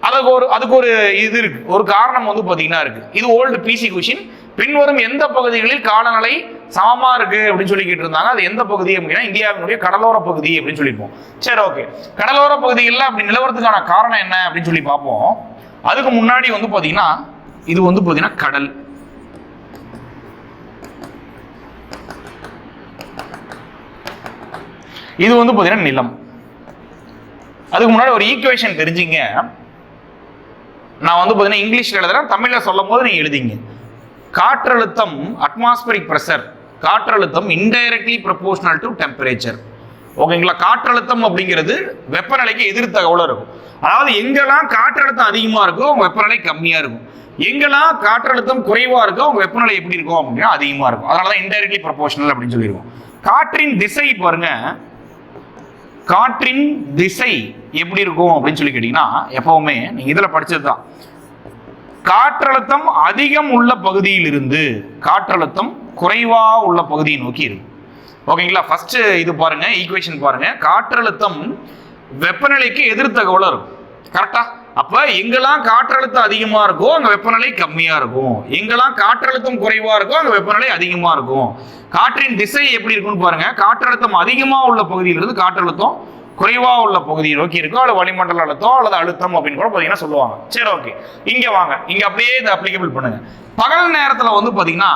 அதுக்கு ஒரு இது இருக்கு, ஒரு காரணம் வந்து பாத்தீங்கன்னா இருக்கு. இது ஓல்டு பிசி கொஸ்டின். பின்வரும் எந்த பகுதிகளில் காலநிலை சமமா இருக்கு அப்படின்னு சொல்லி கேட்டு இருந்தாங்க. அது எந்த பகுதி அப்படின்னா இந்தியாவினுடைய கடலோர பகுதி அப்படின்னு சொல்லிப்போம். சரி, ஓகே. கடலோர பகுதிகளில் அப்படி நிலவரத்துக்கான காரணம் என்ன அப்படின்னு சொல்லி பார்ப்போம். அதுக்கு முன்னாடி வந்து பாத்தீங்கன்னா இது வந்து பாத்தீங்கன்னா கடல், இது வந்து பாத்தீங்கன்னா நிலம். அதுக்கு முன்னாடி ஒரு ஈக்குவேஷன் தெரிஞ்சுங்க. நான் வந்து பாத்தீங்கன்னா இங்கிலீஷ்ல எழுதுறேன், தமிழ்ல சொல்லும் போது நீங்க எழுதிங்க. காற்றழுத்தம், அட்மாஸ்பரிக் பிரஷர், காற்றழுத்தம் இன்டைரக்ட்லி ப்ரொபோர்ஷனல் டு டெம்பரேச்சர். ஓகேங்களா? காற்றழுத்தம் அப்படிங்கிறது வெப்பநிலைக்கு எதிர்த்தகவுல இருக்கும். அதாவது எங்கெல்லாம் காற்றழுத்தம் அதிகமா இருக்கோ உங்க வெப்பநிலை கம்மியா இருக்கும். எங்கெல்லாம் காற்றழுத்தம் குறைவா இருக்கோ உங்க வெப்பநிலை எப்படி இருக்கும் அப்படின்னா அதிகமா இருக்கும். அதனாலதான் இன்டைரக்ட்லி ப்ரொபோர்ஷனல் அப்படின்னு சொல்லியிருக்கோம். காற்றின் திசை பாருங்க, காற்றின் திசை எப்படி இருக்கும் அப்படின்னு சொல்லி கேட்டீங்கன்னா எப்பவுமே நீங்க இதுல படிச்சதுதான். காற்றழுத்தம் அதிகம் உள்ள பகுதியில் இருந்து காற்றழுத்தம் குறைவா உள்ள பகுதியை நோக்கி இருக்கு. ஓகேங்களா? ஃபர்ஸ்ட் இது பாருங்க, ஈக்குவேஷன் பாருங்க. காற்றழுத்தம் வெப்பநிலைக்கு எதிர்த்தகவுல இருக்கும். கரெக்டா? அப்ப எங்கெல்லாம் காற்றழுத்தம் அதிகமா இருக்கோ அங்க வெப்பநிலை கம்மியா இருக்கும். எங்கெல்லாம் காற்றழுத்தம் குறைவா இருக்கோ அங்க வெப்பநிலை அதிகமா இருக்கும். காற்றின் திசை எப்படி இருக்குன்னு பாருங்க. காற்றழுத்தம் அதிகமா உள்ள பகுதியிலிருந்து காற்றழுத்தம் குறைவா உள்ள பகுதியை நோக்கி இருக்கும். அல்லது வளிமண்டல அழுத்தம் அல்லது அழுத்தம் அப்படின்னு கூட பாத்தீங்கன்னா சொல்லுவாங்க. சரி, ஓகே. இங்க வாங்க, இங்க அப்படியே இதை அப்ளிகபிள் பண்ணுங்க. பகல் நேரத்துல வந்து பாத்தீங்கன்னா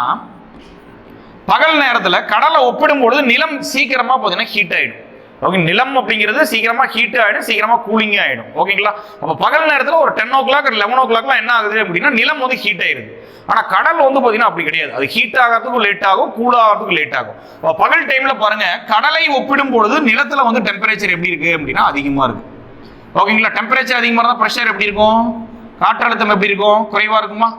பகல் நேரத்துல கடலை ஒப்பிடும் பொழுது நிலம் சீக்கிரமா பாத்தீங்கன்னா ஹீட் ஆயிடும். ஓகே, நிலம் அப்படிங்கிறது சீக்கிரமா ஹீட் ஆயிடும், சீக்கிரமா கூலிங் ஆயிடும். ஓகேங்களா? அப்ப பகல் நேரத்துல ஒரு 10 o'clock 11 o'clockலாம் என்ன ஆகுது அப்படின்னா நிலம் வந்து ஹீட் ஆயிருது. ஆனா கடல் வந்து பாத்தீங்கன்னா அப்படி கிடையாது. அது ஹீட் ஆகிறதுக்கும் லேட் ஆகும், கூல் ஆகிறதுக்கும் லேட் ஆகும். பகல் டைம்ல பாருங்க, கடலை ஒப்பிடும் பொழுது நிலத்துல வந்து டெம்பரேச்சர் எப்படி இருக்கு அப்படின்னா அதிகமா இருக்கு. ஓகேங்களா? டெம்பரேச்சர் அதிகமா இருந்தா பிரஷர் எப்படி இருக்கும், காற்றழுத்தம் எப்படி இருக்கும், குறைவா இருக்குமா?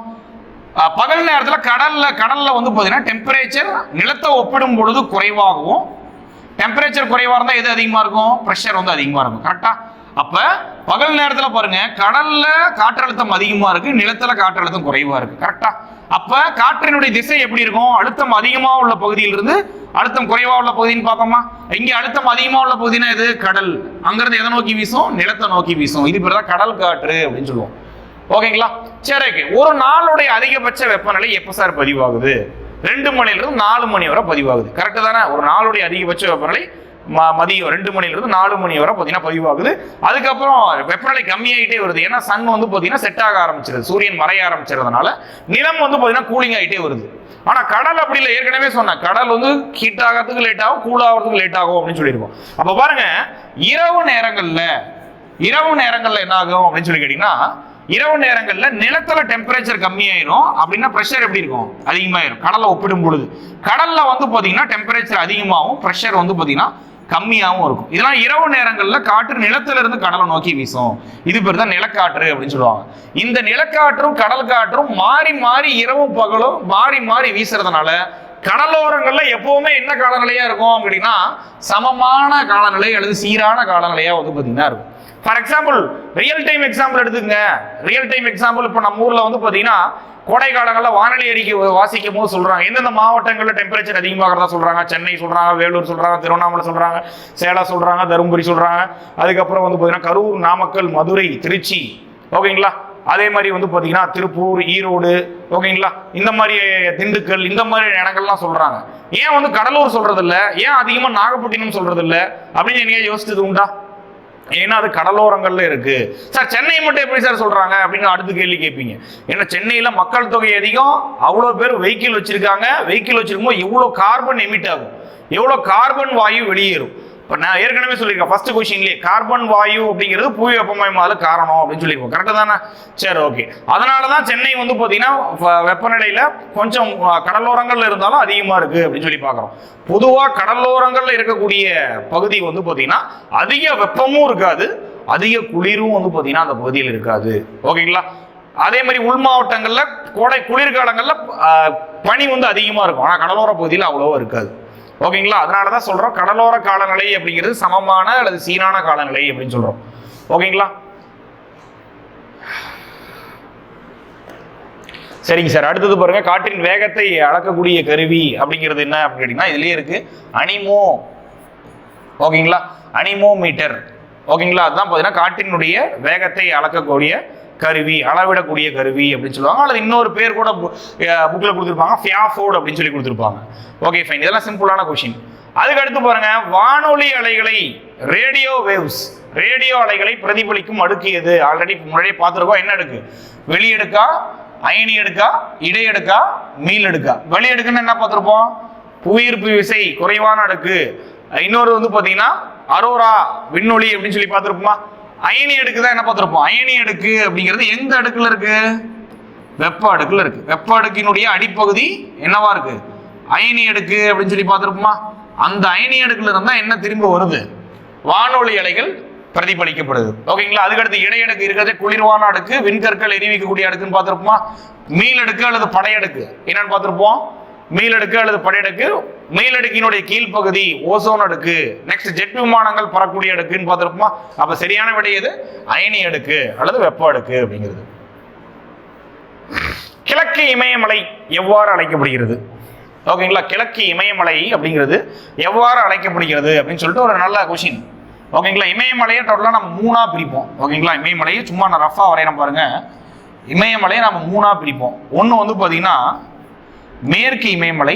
பகல் நேரத்துல கடல்ல வந்து பாத்தீங்கன்னா டெம்பரேச்சர் நிலத்தை ஒப்பிடும் பொழுது குறைவாகவும், டெம்பரேச்சர் குறைவா இருந்தா எது அதிகமா இருக்கும், பிரஷர் வந்து அதிகமா இருக்கும். கரெக்டா? அப்ப பகல் நேரத்துல பாருங்க, கடல்ல காற்றழுத்தம் அதிகமா இருக்கு, நிலத்துல காற்றழுத்தம் குறைவா இருக்கு. கரெக்டா? அப்ப காற்றினுடைய திசை எப்படி இருக்கும்? அழுத்தம் அதிகமா உள்ள பகுதியிலிருந்து அழுத்தம் குறைவா உள்ள பகுதின்னு பார்ப்போமா? இங்க அழுத்தம் அதிகமா உள்ள பகுதினா எது? கடல். அங்கிருந்து எதை நோக்கி வீசும்? நிலத்தை நோக்கி வீசும். இது பேர் தான் கடல் காற்று அப்படின்னு சொல்லுவோம். ஓகேங்களா? சரி, ஒரு நாளுடைய அதிகபட்ச வெப்பநிலை எப்ப சார் பதிவாகுது? 2 மணிலிருந்து 4 மணி வரை பதிவாகுது. கரெக்ட் தானே? ஒரு நாளுடைய அதிகபட்ச வெப்பநிலை மதியம் 2 மணிலிருந்து 4 மணி வரை பாத்தீங்கன்னா பதிவாகுது. அதுக்கப்புறம் வெப்பநிலை கம்மியாயிட்டே வருது. ஏன்னா சன் வந்து பாத்தீங்கன்னா செட் ஆக ஆரம்பிச்சிருது, சூரியன் மறைய ஆரம்பிச்சதுனால நிலம் வந்து பாத்தீங்கன்னா கூலிங் ஆகிட்டே வருது. ஆனா கடல் அப்படி இல்லை. ஏற்கனவே சொன்னேன், கடல் வந்து ஹீட் ஆகிறதுக்கு லேட் ஆகும், கூல் ஆகிறதுக்கு லேட் ஆகும் அப்படின்னு சொல்லியிருக்கோம். அப்ப பாருங்க, இரவு நேரங்கள்ல என்ன ஆகும் அப்படின்னு சொல்லி கேட்டீங்கன்னா, இரவு நேரங்கள்ல நிலத்துல டெம்பரேச்சர் கம்மியாயிரும். அப்படின்னா பிரஷர் எப்படி இருக்கும்? அதிகமாயிரும். கடலை ஒப்பிடும் பொழுது கடல்ல வந்து பாத்தீங்கன்னா டெம்பரேச்சர் அதிகமாகும், பிரஷர் வந்து பாத்தீங்கன்னா கம்மியாகவும் இருக்கும். இதெல்லாம் இரவு நேரங்களில் காற்று நிலத்துல இருந்து கடலை நோக்கி வீசும். இது பேர் தான் நிலக்காற்று அப்படின்னு சொல்லுவாங்க. இந்த நிலக்காற்றும் கடல் காற்றும் மாறி மாறி இரவும் பகலும் மாறி மாறி வீசுறதுனால கடலோரங்கள்ல எப்பவுமே என்ன காலநிலையா இருக்கும் அப்படின்னா சமமான காலநிலை அல்லது சீரான காலநிலையா வந்து பாத்தீங்கன்னா இருக்கும். For example real time example எடுத்துக்கங்க. ரியல் டைம் எக்ஸாம்பிள் இப்போ நம்ம ஊர்ல வந்து பாத்தீங்கன்னா கோடை காலங்களில் வானிலை அறிக்கை வாசிக்கும் போது சொல்றாங்க எந்தெந்த மாவட்டங்களில் டெம்பரேச்சர் அதிகமாகிறதா சொல்றாங்க. சென்னை சொல்றாங்க, வேலூர் சொல்றாங்க, திருவண்ணாமலை சொல்றாங்க, சேலம் சொல்றாங்க, தருமபுரி சொல்றாங்க. அதுக்கப்புறம் வந்து பாத்தீங்கன்னா கரூர், நாமக்கல், மதுரை, திருச்சி, ஓகேங்களா. அதே மாதிரி வந்து பாத்தீங்கன்னா திருப்பூர், ஈரோடு, ஓகேங்களா, இந்த மாதிரி திண்டுக்கல், இந்த மாதிரி இடங்கள்லாம் சொல்றாங்க. ஏன் வந்து கடலூர் சொல்றது இல்லை, ஏன் அதிகமா நாகப்பட்டினம் சொல்றது இல்லை அப்படின்னு நீங்க யோசிச்சது உண்டா? ஏன்னா அது கடலோரங்கள்ல இருக்கு. சார் சென்னை மட்டும் எப்படி சார் சொல்றாங்க அப்படின்னு அடுத்த கேள்வி கேட்பீங்க. ஏன்னா சென்னையில மக்கள் தொகை அதிகம், அவ்வளவு பேர் வெஹிக்கிள் வச்சிருக்காங்க. வெஹிக்கிள் வச்சிருக்கும்போது எவ்வளவு கார்பன் எமிட் ஆகும், எவ்வளவு கார்பன் வாயு வெளியேறும். இப்போ நான் ஏற்கனவே சொல்லியிருக்கேன் ஃபர்ஸ்ட் கொஸ்டின்லேயே கார்பன் வாயு அப்படிங்கிறது புவி வெப்பமயமாதல் காரணம் அப்படின்னு சொல்லியிருக்கோம். கரெக்டு தானே? சரி, ஓகே. அதனால தான் சென்னை வந்து பார்த்தீங்கன்னா வெப்பநிலையில் கொஞ்சம் கடலோரங்கள்ல இருந்தாலும் அதிகமாக இருக்குது அப்படின்னு சொல்லி பார்க்குறோம். பொதுவாக கடலோரங்களில் இருக்கக்கூடிய பகுதி வந்து பார்த்தீங்கன்னா அதிக வெப்பமும் இருக்காது, அதிக குளிரும் வந்து பார்த்தீங்கன்னா அந்த பகுதியில் இருக்காது. ஓகேங்களா. அதே மாதிரி உள் மாவட்டங்களில் கோடை குளிர்காலங்களில் பனி வந்து அதிகமாக இருக்கும், ஆனால் கடலோர பகுதியில் அவ்வளோவா இருக்காது. ஓகேங்களா. அதனாலதான் சொல்றோம் கடலோர காலநிலை அப்படிங்கிறது சமமான அல்லது சீரான காலநிலை அப்படின்னு சொல்றோம். ஓகேங்களா. சரிங்க சார். அடுத்தது பாருங்க, காற்றின் வேகத்தை அளக்கக்கூடிய கருவி அப்படிங்கிறது என்ன அப்படின்னா இதுலயே இருக்கு, அனிமோ. ஓகேங்களா, அனிமோமீட்டர். ஓகேங்களா. அதுதான் பாத்தீங்கன்னா காற்றினுடைய வேகத்தை அளக்கக்கூடிய கருவி, அளவிடக்கூடிய கருவி அப்படின்னு சொல்லுவாங்க. அல்லது இன்னொரு பேர் கூட புக்ல கொடுத்துருப்பாங்க, ஃபியாஃபோர்ட் அப்படின்னு சொல்லி கொடுத்துருப்பாங்க. Okay fine. இதெல்லாம் சிம்பிளான கொஸ்டின். அதுக்கு அடுத்து பாருங்க, வானொலி அலைகளை, ரேடியோ வேவ்ஸ், ரேடியோ அலைகளை பிரதிபலிக்கும் அடுக்கு எது? ஆல்ரெடி முன்னாடியே பார்த்துருக்கோம். என்ன அடுக்கு? வெளியடுக்கா, அயனி அடுக்கா, இடையடுக்கா, மீள் அடுக்கா? வெளியடுக்குன்னு என்ன பார்த்துருப்போம்? புவியீர்ப்பு விசை குறைவான அடுக்கு. இன்னொரு வந்து பார்த்தீங்கன்னா அரோரா விண்ணொலி அப்படின்னு சொல்லி பார்த்துருப்போமா? அயனி அடுக்கு தான் என்ன பார்த்துருப்போம்? அயனி அடுக்கு அப்படிங்கிறது எந்த அடுக்குல இருக்கு? வெப்ப அடுக்குல இருக்கு. வெப்ப அடுக்கினுடைய அடிப்பகுதி என்னவா இருக்கு? அயனி அடுக்கு அப்படின்னு சொல்லி பார்த்துருப்போமா? அந்த அயனி அடுக்குல இருந்தா என்ன திரும்ப வருது? வானொலி அலைகள் பிரதிபலிக்கப்படுது. ஓகேங்களா. அதுக்கடுத்து இடையடுக்கு இருக்கிறது குளிர்வான அடுக்கு, விண்கற்கள் எரிவிக்கக்கூடிய அடுக்குன்னு பார்த்துருப்போமா? மீளடுக்கு அல்லது படையடுக்கு என்னன்னு பார்த்துருப்போம்? மீளடுக்கு அல்லது படையடுக்கு. மீளடுக்கினுடைய கீழ்ப்பகுதி ஓசோன் அடுக்கு. நெக்ஸ்ட் ஜெட் விமானங்கள் பறக்கூடிய அடுக்குன்னு பார்த்துருப்போமா? அப்ப சரியான விடை எது? அயனி அடுக்கு அல்லது வெப்ப அடுக்கு அப்படிங்கிறது. கிழக்கு இமயமலை எவ்வாறு அழைக்கப்படுகிறது? ஓகேங்களா. கிழக்கு இமயமலை அப்படிங்கிறது எவ்வாறு அழைக்கப்படுகிறது அப்படின்னு சொல்லிட்டு ஒரு நல்ல கொஸ்டின். ஓகேங்களா. இமயமலையை டோட்டலாக நம்ம மூணா பிரிப்போம். ஓகேங்களா. இமயமலையை சும்மா நான் ரஃபா வரையறேன் பாருங்க. இமயமலையை நம்ம மூணா பிரிப்போம். ஒன்று வந்து பார்த்தீங்கன்னா மேற்கு இமயமலை,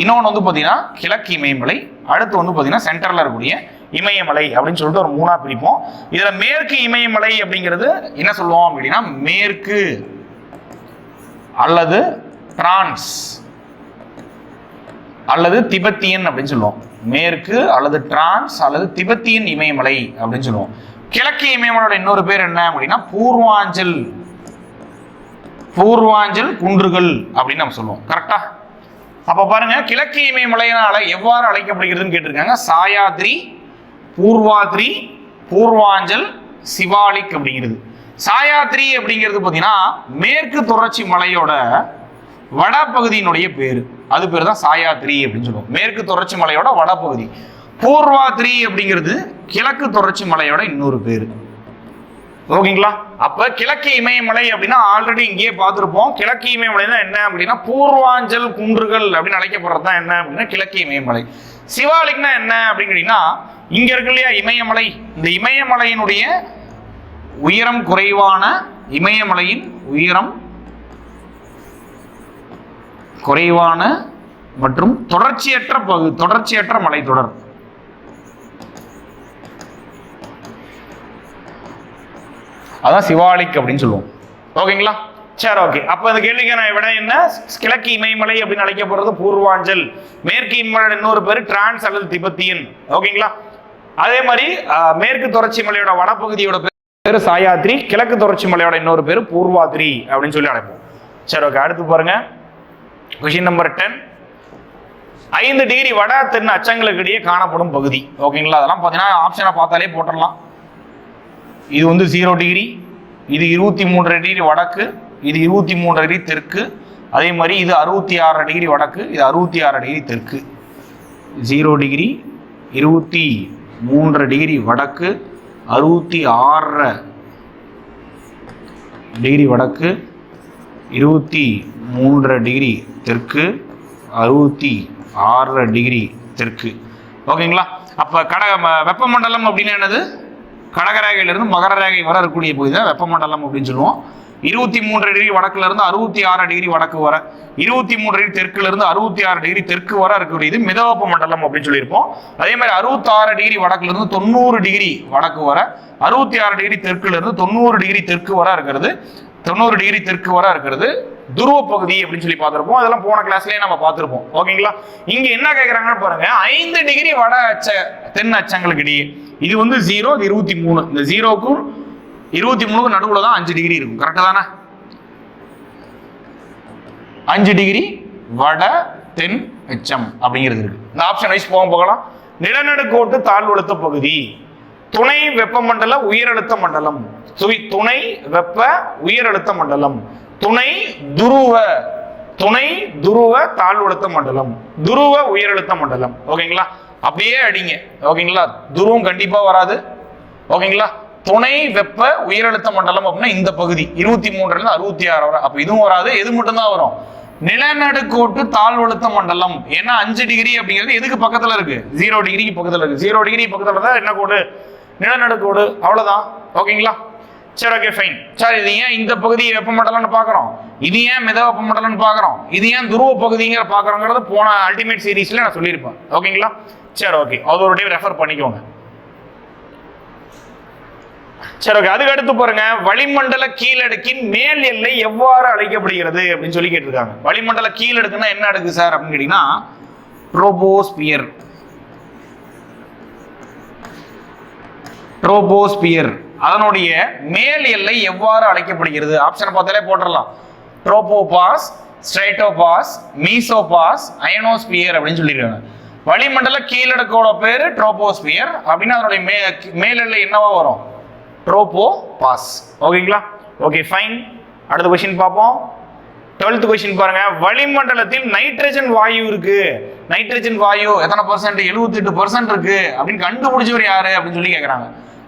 இன்னொன்று வந்து பார்த்தீங்கன்னா கிழக்கு இமயமலை, அடுத்து வந்து பார்த்தீங்கன்னா சென்டரில் இருக்கக்கூடிய இமயமலை அப்படின்னு சொல்லிட்டு ஒரு மூணா பிரிப்போம். இதில் மேற்கு இமயமலை அப்படிங்கிறது என்ன சொல்லுவோம் அப்படின்னா மேற்கு அல்லது டிரான்ஸ் அல்லது திபெத்தியன் அப்படின்னு சொல்லுவோம். மேற்கு அல்லது டிரான்ஸ் அல்லது திபெத்தியன் இமயமலை அப்படின்னு சொல்லுவோம். கிழக்கு இமயமலையோட இன்னொரு பேர் என்ன அப்படின்னா பூர்வாஞ்சல், பூர்வாஞ்சல் குன்றுகள் அப்படின்னு நம்ம சொல்லுவோம். கரெக்டா? அப்ப பாருங்க, கிழக்கு இமயமலையினால எவ்வாறு அழைக்கப்படுகிறதுன்னு கேட்டிருக்காங்க. சாயாத்ரி, பூர்வாத்ரி, பூர்வாஞ்சல், சிவாலிக் அப்படிங்கிறது. சாயாத்ரி அப்படிங்கிறது பார்த்தீங்கன்னா மேற்கு தொடர்ச்சி மலையோட வடபகுதியினுடைய பேரு, அது பேர் தான் சாயாத்ரி அப்படின்னு சொல்லுவோம். மேற்கு தொடர்ச்சி மலையோட வடபகுதி. பூர்வாத்ரி அப்படிங்கிறது கிழக்கு தொடர்ச்சி மலையோட இன்னொரு பேரு. ஓகேங்களா. அப்ப கிழக்கு இமயமலை அப்படின்னா ஆல்ரெடி இங்கேயே பார்த்துருப்போம். கிழக்கு இமயமலைனா என்ன அப்படின்னா பூர்வாஞ்சல் குன்றுகள் அப்படின்னு அழைக்கப்படுறது தான் என்ன அப்படின்னா கிழக்கு இமயமலை. சிவாலிக்னா என்ன அப்படின்னு கேட்டீங்கன்னா இங்க இருக்கு இல்லையா இமயமலை, இந்த இமயமலையினுடைய உயரம் குறைவான, இமயமலையின் உயரம் குறைவான மற்றும் தொடர்ச்சியற்ற மலைத்தொடர். அதான் சிவாலிக் அப்படின்னு சொல்லுவோம். ஓகேங்களா. சரி, ஓகே. அப்ப இந்த கேள்விக்கான விட என்ன? கிழக்கு இமயமலை அப்படின்னு அழைக்கப்படுறது பூர்வாஞ்சல், மேற்கு இமயமலை இன்னொரு பேரு டிரான்ஸ் அல்லது திபெத்தியன். ஓகேங்களா. அதே மாதிரி மேற்கு தொடர்ச்சி மலையோட வடபகுதியோட பேரு சாயாத்ரி, கிழக்கு தொடர்ச்சி மலையோட இன்னொரு பேரு பூர்வாத்ரி அப்படின்னு சொல்லி அழைப்போம். சரி, ஓகே. அடுத்து பாருங்க, கொஸ்டின் நம்பர் 10. 5 டிகிரி வட தென் அச்சங்களுக்கு இடையே காணப்படும் பகுதி. ஓகேங்களா, அதெல்லாம் பார்த்தீங்கன்னா ஆப்ஷனை பார்த்தாலே போட்டுடலாம். இது வந்து 0 டிகிரி, இது 23 டிகிரி வடக்கு, இது 23 டிகிரி தெற்கு, அதே மாதிரி இது 66 டிகிரி வடக்கு, இது 66 டிகிரி தெற்கு. 0 டிகிரி, 23 டிகிரி வடக்கு, 66 டிகிரி வடக்கு, 23 டிகிரி தெற்கு, 66 டிகிரி தெற்கு. ஓகேங்களா, அப்போ வெப்பமண்டலம் அப்படின்னு என்னது? கடகரேகையிலிருந்து மகர ரேகை வர இருக்கக்கூடிய பகுதி தான் வெப்பமண்டலம் அப்படின்னு சொல்லுவோம். 23 டிகிரி வடக்குல இருந்து 66 டிகிரி வடக்கு வர, 23 டிகிரி தெற்குல இருந்து 66 டிகிரி தெற்கு வர இருக்கக்கூடியது மிதவெப்ப மண்டலம் அப்படின்னு சொல்லியிருப்போம். அதே மாதிரி 66 டிகிரி வடக்குல இருந்து 90 டிகிரி வடக்கு வர, 66 டிகிரி தெற்குல இருந்து 90 டிகிரி தெற்கு வர இருக்கிறது, 90 டிகிரி தெற்கு வர இருக்கிறது துருவ பகுதி அப்படின்னு சொல்லி பார்த்திருப்போம். அதெல்லாம் போன கிளாஸ்லயே நம்ம பார்த்திருப்போம். ஓகேங்களா, இங்க என்ன கேட்கறாங்கன்னு பாருங்க, 5 டிகிரி வட தென் அச்சங்களுக்கு இடையே. இது வந்து 0, இது 23. இந்த 0க்கும் 23க்கு நடுவுல தான் 5 டிகிரி இருக்கும். கரெக்டா தானே? 5 டிகிரி வட தென் அச்சம் அப்படிங்கிறது இருக்கு. இந்த ஆப்ஷன் வைஸ் போகலாம். நிலநடுக்கோட்டு தாழ்வழுத்த பகுதி, துணை வெப்பமண்டல உயரழுத்த மண்டலம், துணை வெப்ப உயரழுத்த மண்டலம், துணை துருவ தாழ்வழுத்த மண்டலம், துருவ உயரழுத்த மண்டலம். ஓகேங்களா, அப்படியே அடிங்க. ஓகேங்களா, துருவம் கண்டிப்பா வராது. ஓகேங்களா, துணை வெப்ப உயரழுத்த மண்டலம் அப்படின்னா இந்த பகுதி 23 இருந்து 66 வரை. அப்ப இதுவும் வராது. எது மட்டும் தான் வரும்? நிலநடுக்கோட்டு தாழ்வழுத்த மண்டலம். ஏன்னா 5 டிகிரி அப்படிங்கிறது எதுக்கு பக்கத்துல இருக்கு? 0 டிகிரிக்கு பக்கத்துல இருக்கு. 0 டிகிரி பக்கத்துல தான் என்ன கோடு? நிலநடுக்கோடு. அவ்வளவுதான். ஓகேங்களா, சரி, ஓகே, ஃபைன். சார், இது ஏன் இந்த பகுதி வெப்பமண்டலம்னு பாக்குறோம், இது ஏன் மித வெப்பமண்டலம்னு பாக்குறோம், இது ஏன் துருவ பகுதிங்கிற பாக்குறோங்கிறது போன அல்டிமேட் சீரீஸ்ல நான் சொல்லியிருப்பேன். ஓகேங்களா, சரி, ஓகே, அது ஒரு டைம் ரெஃபர் பண்ணிக்கோங்க. சரி, ஓகே, அதுக்கு அடுத்து பாருங்க, வளிமண்டல கீழடுக்கின் மேல் எல்லை எவ்வாறு அழைக்கப்படுகிறது அப்படின்னு சொல்லி கேட்டிருக்காங்க. வளிமண்டல கீழடுக்குன்னா என்ன அடுக்கு சார் அப்படின்னு கேட்டீங்கன்னா ட்ரோபோஸ்பியர். ட்ரோபோஸ்பியர் அதனுடைய மேல் எல்லை எவ்வாறு அழைக்கப்படுகிறது? ஆப்ஷன் பார்த்தாலே போட்டுடலாம். ட்ரோபோபாஸ், ஸ்ட்ரைட்டோபாஸ், மீசோபாஸ், அயனோஸ்பியர் அப்படின்னு சொல்லியிருக்காங்க. வளிமண்டல கீழடுக்கோட பேரு ட்ரோபோஸ்பியர் அப்படின்னா அதனுடைய மேல் எல்லை என்னவா வரும்? ட்ரோபோபாஸ். ஓகேங்களா, ஓகே, ஃபைன். அடுத்த கொஸ்டின் பார்ப்போம். 12th கொஸ்டின் பாருங்க, வளிமண்டலத்தில் நைட்ரஜன் வாயு இருக்கு. நைட்ரஜன் வாயு எத்தனை பர்சன்ட்? 78% இருக்கு அப்படின்னு கண்டுபிடிச்சவர் யாரு அப்படின்னு சொல்லி கேட்கறாங்க.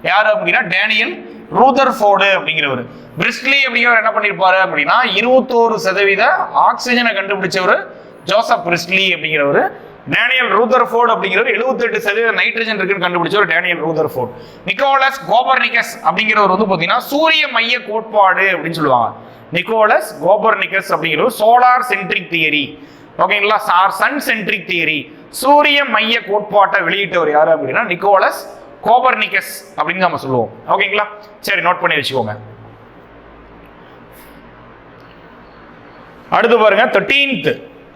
யாரு அப்படின்னா டேனியல் ரூதர்ஃபோர்டு அப்படிங்கிறவர். பிரிஸ்ட்லி அப்படிங்கிறவர் என்ன பண்ணிருப்பாரு அப்படின்னா 21% ஆக்சிஜனை கண்டுபிடிச்சவர் ஜோசப் பிரிஸ்ட்லி அப்படிங்கிறவர். டேனியல் ரூதர்ஃபோர்டு அப்படிங்கிறவர் 78% நைட்ரஜன் இருக்குன்னு கண்டுபிடிச்சவர் டேனியல் ரூதர்ஃபோர்டு. நிக்கோலஸ் கோபர்னிகஸ் அப்படிங்கிறவர் வந்து பாத்தீங்கன்னா சூரிய மைய கோட்பாடு அப்படின்னு சொல்லுவாங்க. நிக்கோலஸ் கோபர்னிகஸ் அப்படிங்கிறவர் சோலார் சென்ட்ரிக் தியரி. ஓகேங்களா, சன் சென்ட்ரிக் தியரி, சூரிய மைய கோட்பாட்டை வெளியிட்டவர் யாரு அப்படின்னா நிக்கோலஸ் கோபர்னிகஸ் அப்படின்னு நம்ம சொல்லுவோம். ஓகேங்களா, சரி, நோட் பண்ணி வச்சுக்கோங்க. அடுத்து பாருங்க 13th,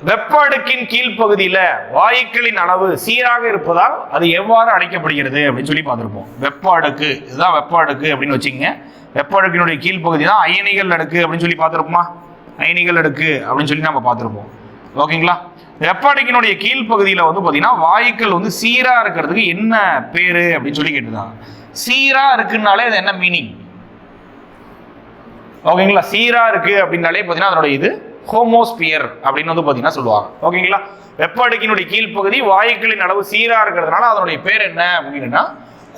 வெப்ப அடுக்கின் கீழ்ப்பகுதியில வாயுக்களின் அளவு சீராக இருப்பதால் அது எவ்வாறு அழைக்கப்படுகிறது அப்படின்னு சொல்லி பார்த்திருப்போம். வெப்ப அடுக்கு, இதுதான் வெப்ப அடுக்கு அப்படின்னு வச்சுக்கோங்க. வெப்ப அடுக்கினுடைய கீழ்ப்பகுதி தான் அயனிகள் அடுக்கு அப்படின்னு சொல்லி பார்த்திருப்போமா? அயனிகள் அடுக்கு அப்படின்னு சொல்லி நம்ம பார்த்திருப்போம். ஓகேங்களா, வெப்ப அடுக்கினுடைய கீழ்ப்பகுதியில வந்து பாத்தீங்கன்னா வாயுக்கள் வந்து சீரா இருக்கிறதுக்கு என்ன பேரு அப்படின்னு சொல்லி கேட்டுதான். சீரா இருக்குன்னாலே அது என்ன மீனிங்? ஓகேங்களா, சீரா இருக்கு அப்படின்னாலே பாத்தீங்கன்னா அதனுடைய இது ஹோமோஸ்பியர் அப்படின்னு வந்து பாத்தீங்கன்னா சொல்லுவாங்க. ஓகேங்களா, வெப்ப அடுக்கினுடைய கீழ்ப்பகுதி வாயுக்களின் அளவு சீரா இருக்கிறதுனால அதனுடைய பேர் என்ன அப்படின்னா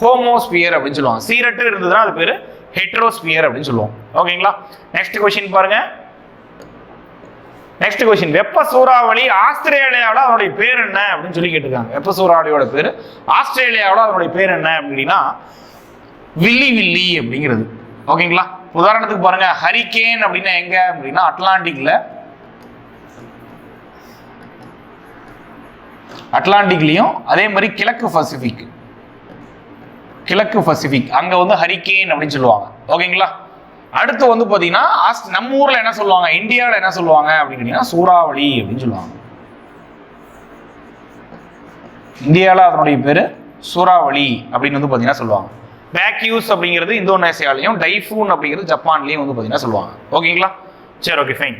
ஹோமோஸ்பியர் அப்படின்னு சொல்லுவாங்க. சீரற்று இருந்ததுன்னா அது பேரு ஹெட்ரோஸ்பியர் அப்படின்னு சொல்லுவோம். ஓகேங்களா, நெக்ஸ்ட் கொஸ்டின் பாருங்க. நெக்ஸ்ட் கொஸ்டின், வெப்ப சூறாவளி ஆஸ்திரேலியாவில் அதனுடைய பேர் என்ன அப்படின்னு சொல்லி கேட்டிருக்காங்க. வெப்ப சூறாவளியோட பேர் ஆஸ்திரேலியாவில் அதனுடைய பேர் என்ன அப்படின்னா வில்லி வில்லி அப்படிங்கிறது. ஓகேங்களா, உதாரணத்துக்கு பாருங்க, ஹரிகேன் அப்படின்னா எங்க அப்படின்னா அட்லாண்டிக்லயும் அதே மாதிரி கிழக்கு பசிபிக் அங்க வந்து ஹரிகேன் அப்படின்னு சொல்லுவாங்க. ஓகேங்களா, அடுத்து வந்து பாத்தீங்கன்னா நம்ம ஊர்ல என்ன சொல்லுவாங்க, இந்தியாவில் என்ன சொல்லுவாங்க அப்படின்னு சூறாவளி அப்படின்னு சொல்லுவாங்க. இந்தியாவில் அதனுடைய பேரு சூறாவளி அப்படின்னு வந்து பாத்தீங்கன்னா சொல்லுவாங்க. வேக்யூஸ் அப்படிங்கிறது இந்தோனேசியாலையும், டைஃபூன் அப்படிங்கிறது ஜப்பான்லயும் வந்து பாத்தீங்கன்னா சொல்லுவாங்க. ஓகேங்களா, சரி, ஓகே, ஃபைன்.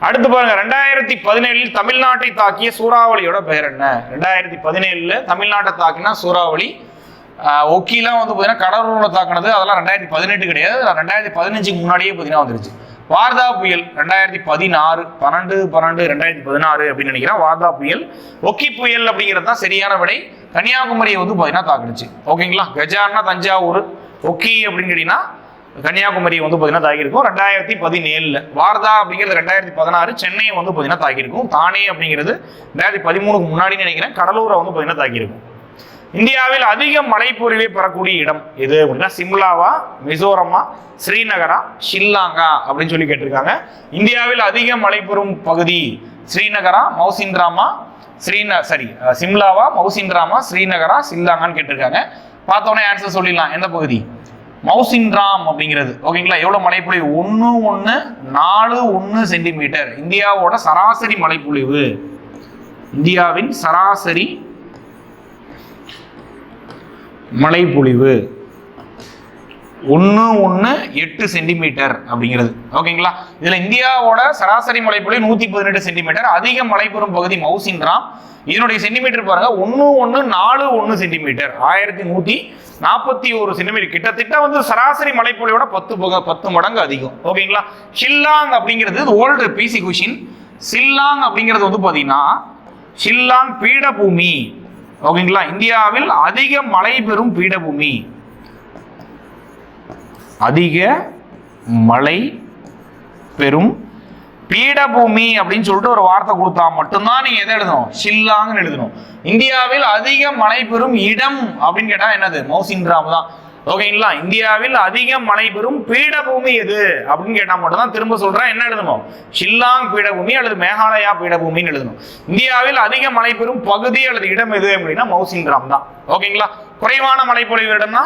அடுத்து பாருங்க 2017 தமிழ்நாட்டை தாக்கிய சூறாவளியோட பெயர் என்ன? 2017 தமிழ்நாட்டை தாக்கினா சூறாவளி. ஒக்கிலாம் வந்து பார்த்தீங்கன்னா கடலூர்ல தாக்கினது, அதெல்லாம் 2018 கிடையாது, 2015 முன்னாடியே பார்த்தீங்கன்னா வந்துருச்சு. வார்தா புயல் 2016 12/12/2016 அப்படின்னு நினைக்கிறேன். வார்தா புயல். ஒக்கி புயல் அப்படிங்கிறது தான் சரியான விடை. கன்னியாகுமரியை வந்து பார்த்தீங்கன்னா தாக்குனுச்சு. ஓகேங்களா. கஜான்னா தஞ்சாவூர், ஒக்கி அப்படின்னு கேட்டீங்கன்னா கன்னியாகுமரியை வந்து பார்த்தீங்கன்னா தாக்கியிருக்கும் 2017. வார்தா அப்படிங்கிறது 2016, சென்னையை வந்து பார்த்தீங்கன்னா தாக்கியிருக்கும். தானே அப்படிங்கிறது 2013 முன்னாடி நினைக்கிறேன். கடலூரை வந்து பார்த்தீங்கன்னா தாக்கியிருக்கும். இந்தியாவில் அதிக மழைப்பொழிவை பெறக்கூடிய இடம் எது அப்படின்னா சிம்லாவா, மிசோரமா, ஸ்ரீநகரா, ஷில்லாங்கா அப்படின்னு சொல்லி கேட்டிருக்காங்க. இந்தியாவில் அதிக மழை பெறும் பகுதி ஸ்ரீநகரா, மௌசின்ராமா, சிம்லாவா, மௌசின்ராமா, ஸ்ரீநகரா, ஷில்லாங்கான்னு கேட்டிருக்காங்க. பார்த்தோன்னே ஆன்சர் சொல்லிடலாம். எந்த பகுதி? மௌசின்ராம் அப்படிங்கிறது. ஓகேங்களா. எவ்வளவு மழைப்பொழிவு? 1.41 சென்டிமீட்டர். இந்தியாவோட சராசரி மழைப்பொழிவு, இந்தியாவின் சராசரி மழைப்பொழிவு 1.18 சென்டிமீட்டர் அப்படிங்கிறது. ஓகேங்களா. இதுல இந்தியாவோட சராசரி மழைப்பொழிவு 118 சென்டிமீட்டர். அதிக மழை பெறும் பகுதி மௌசின்ராம். இதனுடைய சென்டிமீட்டர் பாருங்க 1141 சென்டிமீட்டர், 1141 சென்டிமீட்டர். கிட்டத்தட்ட வந்து சராசரி மழைப்பொழிவோட 10 மடங்கு அதிகம். ஓகேங்களா. ஷில்லாங் அப்படிங்கிறது ஓல்டு பிசி கொஷின். ஷில்லாங் அப்படிங்கிறது வந்து பாத்தீங்கன்னா ஷில்லாங் பீடபூமி. ஓகேங்களா. இந்தியாவில் அதிக மழை பெறும் பீடபூமி, அதிக மழை பெறும் பீடபூமி அப்படின்னு சொல்லிட்டு ஒரு வார்த்தை கொடுத்தா மட்டும்தான் நீங்க எதை எழுதணும்? ஷில்லாங்னு எழுதணும். இந்தியாவில் அதிக மழை பெறும் இடம் அப்படின்னு கேட்டா என்னது? மௌசின்ராம் தான். ஓகேங்களா. இந்தியாவில் அதிக மழை பெறும் பீடபூமி எது அப்படின்னு கேட்டா மட்டும் தான் திரும்ப சொல்றேன் என்ன எழுதணும்? ஷில்லாங் பீடபூமி அல்லது மேகாலயா பீடபூமின்னு எழுதணும். இந்தியாவில் அதிக மழை பெறும் பகுதி அல்லது இடம் எது அப்படின்னா மௌசின்ராம் தான். ஓகேங்களா. குறைவான மழைப்பொழிவு இடம்னா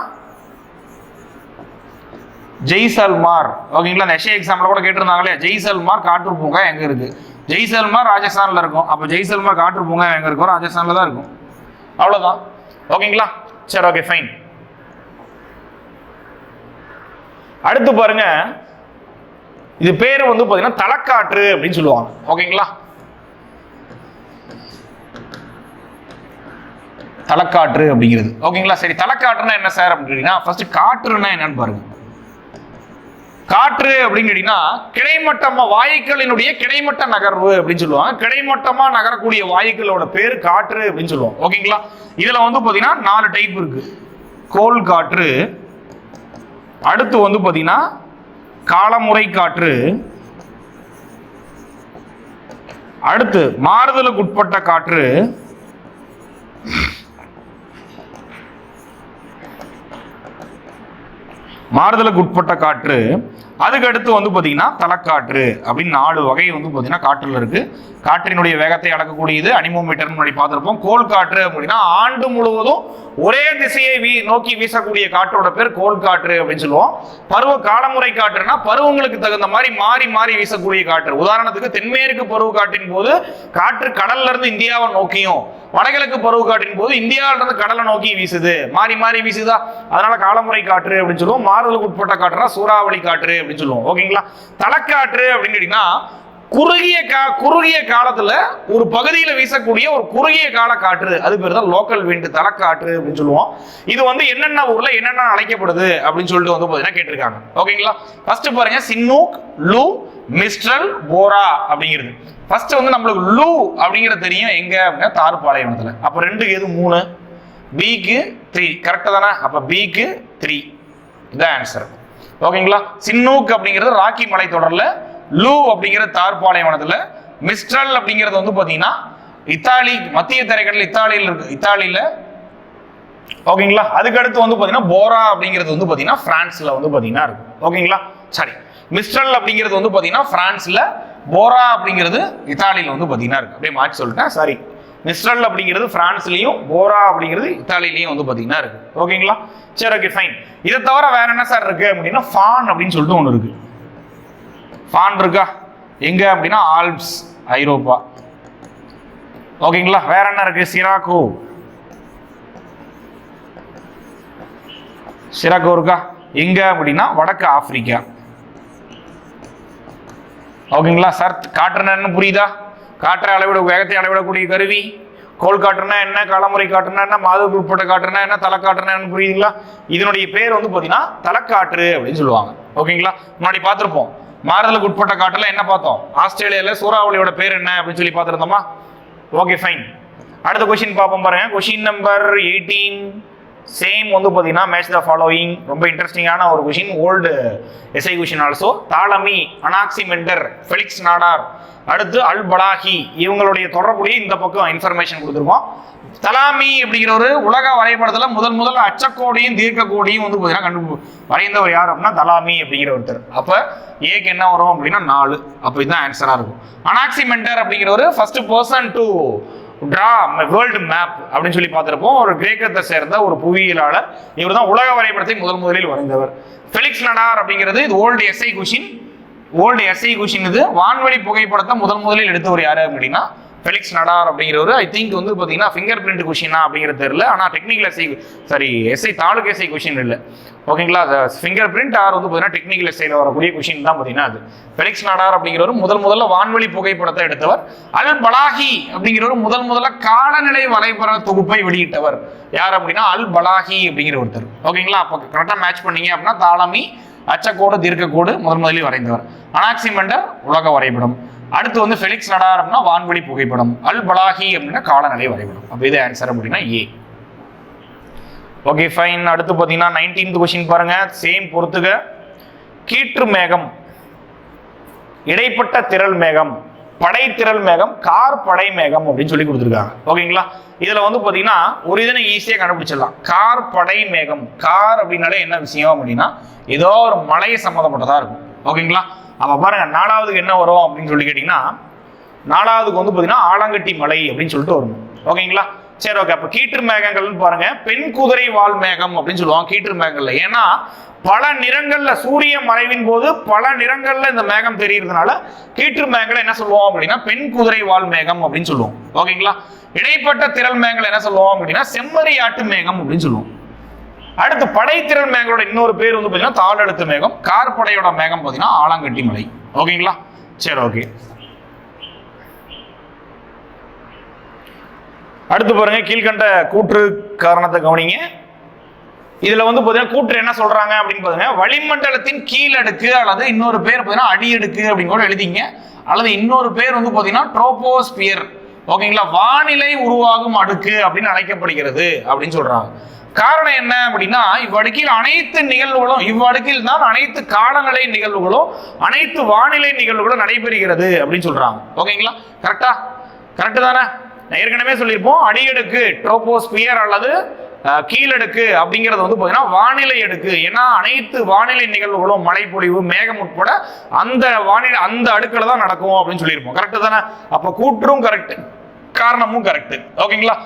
ஜெய்சல்மார். ஓகேங்களா. நெக்ஸ்ட் எக்ஸாம்ல கூட கேட்டிருந்தாங்களே, ஜெய்சல்மார் காற்று பூங்கா எங்க இருக்கு? ஜெய்சல்மார் ராஜஸ்தான்ல இருக்கும். அப்ப ஜெய்சல்மார் காற்று பூங்கா எங்க இருக்கும்? ராஜஸ்தான்ல தான் இருக்கும். அவ்வளவுதான். ஓகேங்களா. சரி, ஓகே, ஃபைன். அடுத்து பாருங்க, இது பேரு வந்து பாத்தீங்கன்னா தலக்காற்று அப்படின்னு சொல்லுவாங்க. ஓகேங்களா. தலக்காற்று அப்படிங்கிறது. ஓகேங்களா. சரி, தலக்காற்றுன்னா என்ன சார் அப்படின்னு கேட்டீங்கன்னா, ஃபர்ஸ்ட் காற்றுன்னா என்னன்னு பாருங்க. காற்று அப்படின்னு கேட்டீங்கன்னா கிடைமட்டமா வாயுக்களினுடைய கிடைமட்ட நகர்வு அப்படின்னு சொல்லுவாங்க. கிடைமட்டமா நகரக்கூடிய வாயுக்களோட பேரு காற்று அப்படின்னு சொல்லுவோம். ஓகேங்களா. இதுல வந்து பாத்தீங்கன்னா 4 டைப் இருக்கு. கோள் காற்று, அடுத்து வந்து பாத்தீங்கன்னா காலமுறை காற்று, அடுத்து மாறுதலுக்கு உட்பட்ட காற்று, அதுக்கு அடுத்து வந்து பாத்தீங்கன்னா தலக்காற்று அப்படின்னு 4 வகை வந்து பாத்தீங்கன்னா காற்றுல இருக்கு. காற்றினுடைய வேகத்தை அளக்கக்கூடியது அனிமோமீட்டர் முன்னாடி பார்த்திருப்போம். கோள் காற்று அப்படின்னா ஆண்டு முழுவதும் ஒரே திசையை நோக்கி வீசக்கூடிய காற்றோட பேர் கோள் காற்று அப்படின்னு சொல்லுவோம். காலமுறை காற்றுனா பருவங்களுக்கு தகுந்த மாதிரி மாறி மாறி வீசக்கூடிய காற்று. உதாரணத்துக்கு தென்மேற்கு பருவ காற்றின் போது காற்று கடல்ல இருந்து இந்தியாவை நோக்கியும், வடகிழக்கு பருவ காற்றின் போது இந்தியாவில இருந்து கடலை நோக்கி வீசுது, மாறி மாறி வீசுதா, அதனால காலமுறை காற்று அப்படின்னு சொல்லுவோம். மாறுதலுக்கு உட்பட்ட காற்றுனா சூறாவளி காற்று அப்படின்னு சொல்லுவோம். ஓகேங்களா. தலக்காற்று அப்படின்னு கேட்டீங்கன்னா குறுகிய காலத்துல ஒரு பகுதியில வீசக்கூடிய ஒரு குறுகிய கால காற்று, அது பேர் தான் லோக்கல் விண்ட், தலக்காற்று அப்படின்னு சொல்லுவோம். இது வந்து என்னென்ன ஊர்ல என்னென்ன அழைக்கப்படுது அப்படின்னு சொல்லிட்டு வந்து பாத்தீங்கன்னா கேட்டிருக்காங்க. ஓகேங்களா. ஃபர்ஸ்ட் பாருங்க, சின்னூக், லூ, மிஸ்ட்ரல், போரா அப்படிங்கிறது. ஃபர்ஸ்ட் வந்து நம்மளுக்கு லூ அப்படிங்கிறது தெரியும் எங்க அப்படின்னா தார்பாளையத்துல. அப்ப 2க்கு எது 3, பிக்கு 3, கரெக்டா தானே? அப்ப பிக்கு 3 இதான் ஆன்சர். ஓகேங்களா. சின்னூக் அப்படிங்கிறது ராக்கி மலை தொடர்ல, லூ அப்படிங்கிறது தார்பாளையத்துல, மிஸ்ட்ரல் அப்படிங்கிறது வந்து பாத்தீங்கன்னா இத்தாலி மத்திய தரைக்கடல் இத்தாலியில. ஓகேங்களா. அதுக்கு அடுத்து வந்து பாத்தீங்கன்னா போரா அப்படிங்கிறது வந்து பாத்தீங்கன்னா பிரான்ஸ்ல வந்து பாத்தீங்கன்னா இருக்கு. ஓகேங்களா. சரி, மிஸ்ட்ரல் அப்படிங்கிறது வந்து பாத்தீங்கன்னா பிரான்ஸ்ல, போரா அப்படிங்கிறது இத்தாலியில வந்து பாத்தீங்கன்னா இருக்கு. அப்படியே மாற்றி சொல்லிட்டேன், சாரி. மிஸ்ட்ரல் அப்படிங்கிறது பிரான்ஸ்லயும், போரா அப்படிங்கிறது இத்தாலியிலயும் வந்து பாத்தீங்கன்னா இருக்கு. ஓகேங்களா. சரி, ஓகே, ஃபைன். இதை தவிர வேற என்ன சார் இருக்கு அப்படின்னா ஃபான் அப்படின்னு சொல்லிட்டு ஒண்ணு இருக்கு. ஃபான் இருக்கா எங்க அப்படின்னா ஆல்ப்ஸ், ஐரோப்பா. ஓகேங்களா. வேற என்ன இருக்கு? சிராக்கோ இருக்கா எங்க அப்படின்னா வடக்கு ஆப்பிரிக்கா. ஓகேங்களா சார்? காற்றுனா என்ன புரியுதா? காற்றை அளவிட வேகத்தை அளவிடக்கூடிய கருவி. கோள் காற்றுனா என்ன, காலமுறை காற்றுனா என்ன, மாதத்துக்கு உட்பட்ட காற்றுனா என்ன, தலைக்காற்றுனா என்ன, புரியுதுங்களா? இதனுடைய பேர் வந்து பார்த்தீங்கன்னா தலைக்காற்று அப்படின்னு சொல்லுவாங்க. ஓகேங்களா? முன்னாடி பார்த்துருப்போம். மாறுதலுக்கு உட்பட்ட காற்றுல என்ன பார்த்தோம்? ஆஸ்திரேலியாவில் சூறாவளியோட பேர் என்ன அப்படின்னு சொல்லி பார்த்துருந்தோமா? Okay fine. அடுத்த கொஸ்டின் பார்ப்போம் பாருங்க. Question number 18. சேம் வந்து பார்த்தீங்கன்னா மேட்ச் த ஃபாலோயிங். ரொம்ப இன்ட்ரெஸ்டிங்கான ஒரு question. Old SI question also. Ptolemy, Anaximander, Felix Nadar, அடுத்து அல் பலாஹி, இவங்களுடைய தொடர்புடைய இந்த பக்கம் இன்ஃபர்மேஷன் கொடுத்துருக்கோம். தலாமி அப்படிங்கிறவர் உலக வரைபடத்தில் முதல் அச்சக்கோடியும் தீர்க்கக்கோடியும் வந்து பார்த்தீங்கன்னா வரைந்தவர் யார் அப்படின்னா தலாமி அப்படிங்கிற ஒருத்தர். அப்போ ஏக்கு என்ன வரும் அப்படின்னா 4. அப்போ இதுதான் ஆன்சராக இருக்கும். அனாக்சிமெண்டர் அப்படிங்கிறவர் first person to draw world map அப்படின்னு சொல்லி பார்த்துருப்போம். ஒரு கிரேக்கத்தை சேர்ந்த ஒரு புவியியலாளர். இவர் தான் உலக வரைபடத்தை முதலில் வரைந்தவர். ஃபெலிக்ஸ் நடார் அப்படிங்கிறது இது ஓல்டு எஸ்ஐ கொஷின். இது வான்வெளி புகைப்படத்தை முதலில் எடுத்தவர் யாரு அப்படின்னா ஃபெலிக்ஸ் நடார் அப்படிங்கிறவர். ஐ திங்க் வந்து பார்த்தீங்கன்னா ஃபிங்கர் பிரிண்ட் கொஷினா அப்படிங்கிறது தெரியல. ஆனால் technical SI taluk SI question இல்லை. ஓகேங்களா? ஃபிங்கர் பிரிண்ட் ஆர் வந்து பார்த்தீங்கன்னா டெக்னிக்கல் எஸ்ஐல வரக்கூடிய கொஷின் தான் பார்த்தீங்கன்னா அது. ஃபெலிக்ஸ் நடார் அப்படிங்கிறவர் முதல்ல வான்வெளி புகைப்படத்தை எடுத்தவர். அல் பலாஹி அப்படிங்கிறவர் முதல்ல காலநிலை வலைபட தொகுப்பை வெளியிட்டவர். யார் அப்படின்னா அல் பலாஹி அப்படிங்கிற ஒருத்தர். ஓகேங்களா? அப்போ கரெக்டாக மேட்ச் பண்ணீங்க அப்படின்னா தாலமி அச்சக்கோடு தீர்க்கக்கோடு முதலில் வரைந்தவர். அனாக்சிமெண்டர் உலக வரைபடம். அடுத்து வந்து ஃபெலிக்ஸ் நடார் அப்படின்னா வான்வெளி புகைப்படம். அல் பலாஹி அப்படின்னா காலநிலை வரைபடம். அப்போ இது ஆன்சர் அப்படின்னா ஏ. Okay fine. அடுத்து பார்த்தீங்கன்னா 19th கொஸ்டின் பாருங்க. சேம் பொறுத்துக. கீற்று மேகம், இடைப்பட்ட திரள் மேகம், படை திரள் மேகம், கார் படை மேகம் அப்படின்னு சொல்லி கொடுத்துருக்காங்க. ஓகேங்களா? இதுல வந்து பாத்தீங்கன்னா ஒரு இதனை ஈஸியா கண்டுபிடிச்சிடலாம். கார் படை மேகம். கார் அப்படின்னாலே என்ன விஷயம் அப்படின்னா ஏதோ ஒரு மலை சம்மந்தப்பட்டதா இருக்கும். ஓகேங்களா? அப்ப பாருங்க 4வதுக்கு என்ன வரும் அப்படின்னு சொல்லி கேட்டீங்கன்னா 4வதுக்கு வந்து பாத்தீங்கன்னா ஆலங்கட்டி மலை அப்படின்னு சொல்லிட்டு வரும். ஓகேங்களா? சரி ஓகே. அப்ப கீற்று மேகங்கள்னு பாருங்க பெண் குதிரை வால் மேகம் அப்படின்னு சொல்லுவாங்க கீற்று மேகங்கள்ல. ஏன்னா பல நிறங்கள்ல சூரிய மறைவின் போது பல நிறங்கள்ல இந்த மேகம் தெரியுறதுனால கீற்று மேகங்களை என்ன சொல்லுவோம் அப்படின்னா பெண் குதிரை வால் மேகம் அப்படின்னு சொல்லுவோம். ஓகேங்களா? இடைப்பட்ட திரள் மேகங்களை என்ன சொல்லுவோம் அப்படின்னா செம்மறியாட்டு மேகம் அப்படின்னு சொல்லுவோம். அடுத்து படை திரள் மேகங்களோட இன்னொரு பேர் வந்து பாத்தீங்கன்னா தாளெழுத்து மேகம். கார்படையோட மேகம் பாத்தீங்கன்னா ஆலங்கட்டி மலை. ஓகேங்களா? சரி ஓகே. அடுத்து பாருங்க கீழ்கண்ட கூற்று காரணத்தை கவனிங்க. இதுல வந்து பாத்தீங்கன்னா கூற்று என்ன சொல்றாங்க அப்படின்னு பாத்தீங்கன்னா வளிமண்டலத்தின் கீழடுக்கு அல்லது இன்னொரு பேர் பாத்தீங்கன்னா அடியடுக்கு அப்படின்னு கூட எழுதிங்க. அல்லது இன்னொரு பேர் வந்து பாத்தீங்கன்னா ட்ரோபோஸ்பியர். ஓகேங்களா? வானிலை உருவாகும் அடுக்கு அப்படின்னு அழைக்கப்படுகிறது அப்படின்னு சொல்றாங்க. காரணம் என்ன அப்படின்னா இவ்வடுக்கில் அனைத்து நிகழ்வுகளும் இவ்வடுக்கில் தான் அனைத்து காலநிலை நிகழ்வுகளும் அனைத்து வானிலை நிகழ்வுகளும் நடைபெறுகிறது அப்படின்னு சொல்றாங்க. ஓகேங்களா? கரெக்டு தானே? ஏற்கனவே சொல்லியிருப்போம் அடியடுக்கு ட்ரோபோஸ்பியர் அல்லது கீழடுக்கு அப்படிங்கிறது வந்து பார்த்தீங்கன்னா வானிலை அடுக்கு. ஏன்னா அனைத்து வானிலை நிகழ்வுகளும் மழை பொழிவு மேகம் உட்பட அந்த வானிலை அந்த அடுக்குல தான் நடக்கும் அப்படின்னு சொல்லியிருப்போம். கரெக்டு தானே? அப்போ கூற்றும் கரெக்ட், காரணமும் கரெக்ட். ஓகேங்களா?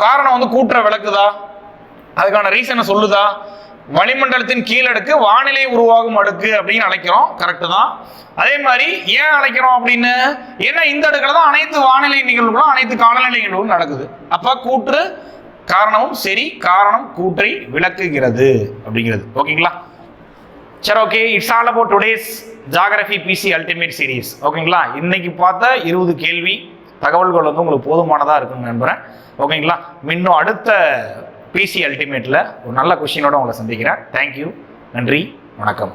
காரணம் வந்து கூற்ற விளக்குதா, அதுக்கான ரீசனை சொல்லுதா? வளிமண்டலத்தின் கீழடுக்கு வானிலை உருவாகும் அடுக்கு அப்படின்னு அழைக்கிறோம். கரெக்டு தான். அதே மாதிரி ஏன் அழைக்கிறோம் அப்படின்னு, ஏன்னா இந்த அடுக்குல தான் அனைத்து வானிலை நிகழ்வுகளும் அனைத்து காலநிலை நிகழ்வுகளும் நடக்குது. அப்ப கூற்று காரணமும் சரி, காரணம் கூற்றை விளக்குகிறது அப்படிங்கிறது. ஓகேங்களா? சரி okay. It's all about today's geography PC ultimate series. ஓகேங்களா? இன்னைக்கு பார்த்த 20 கேள்வி தகவல்கள் வந்து உங்களுக்கு போதுமானதா இருக்குன்னு நம்புறேன். ஓகேங்களா? இன்னும் அடுத்த பிசி அல்டிமேட்ல ஒரு நல்ல கொஸ்டினோட உங்களை சந்திக்கிறேன். தேங்க்யூ. நன்றி, வணக்கம்.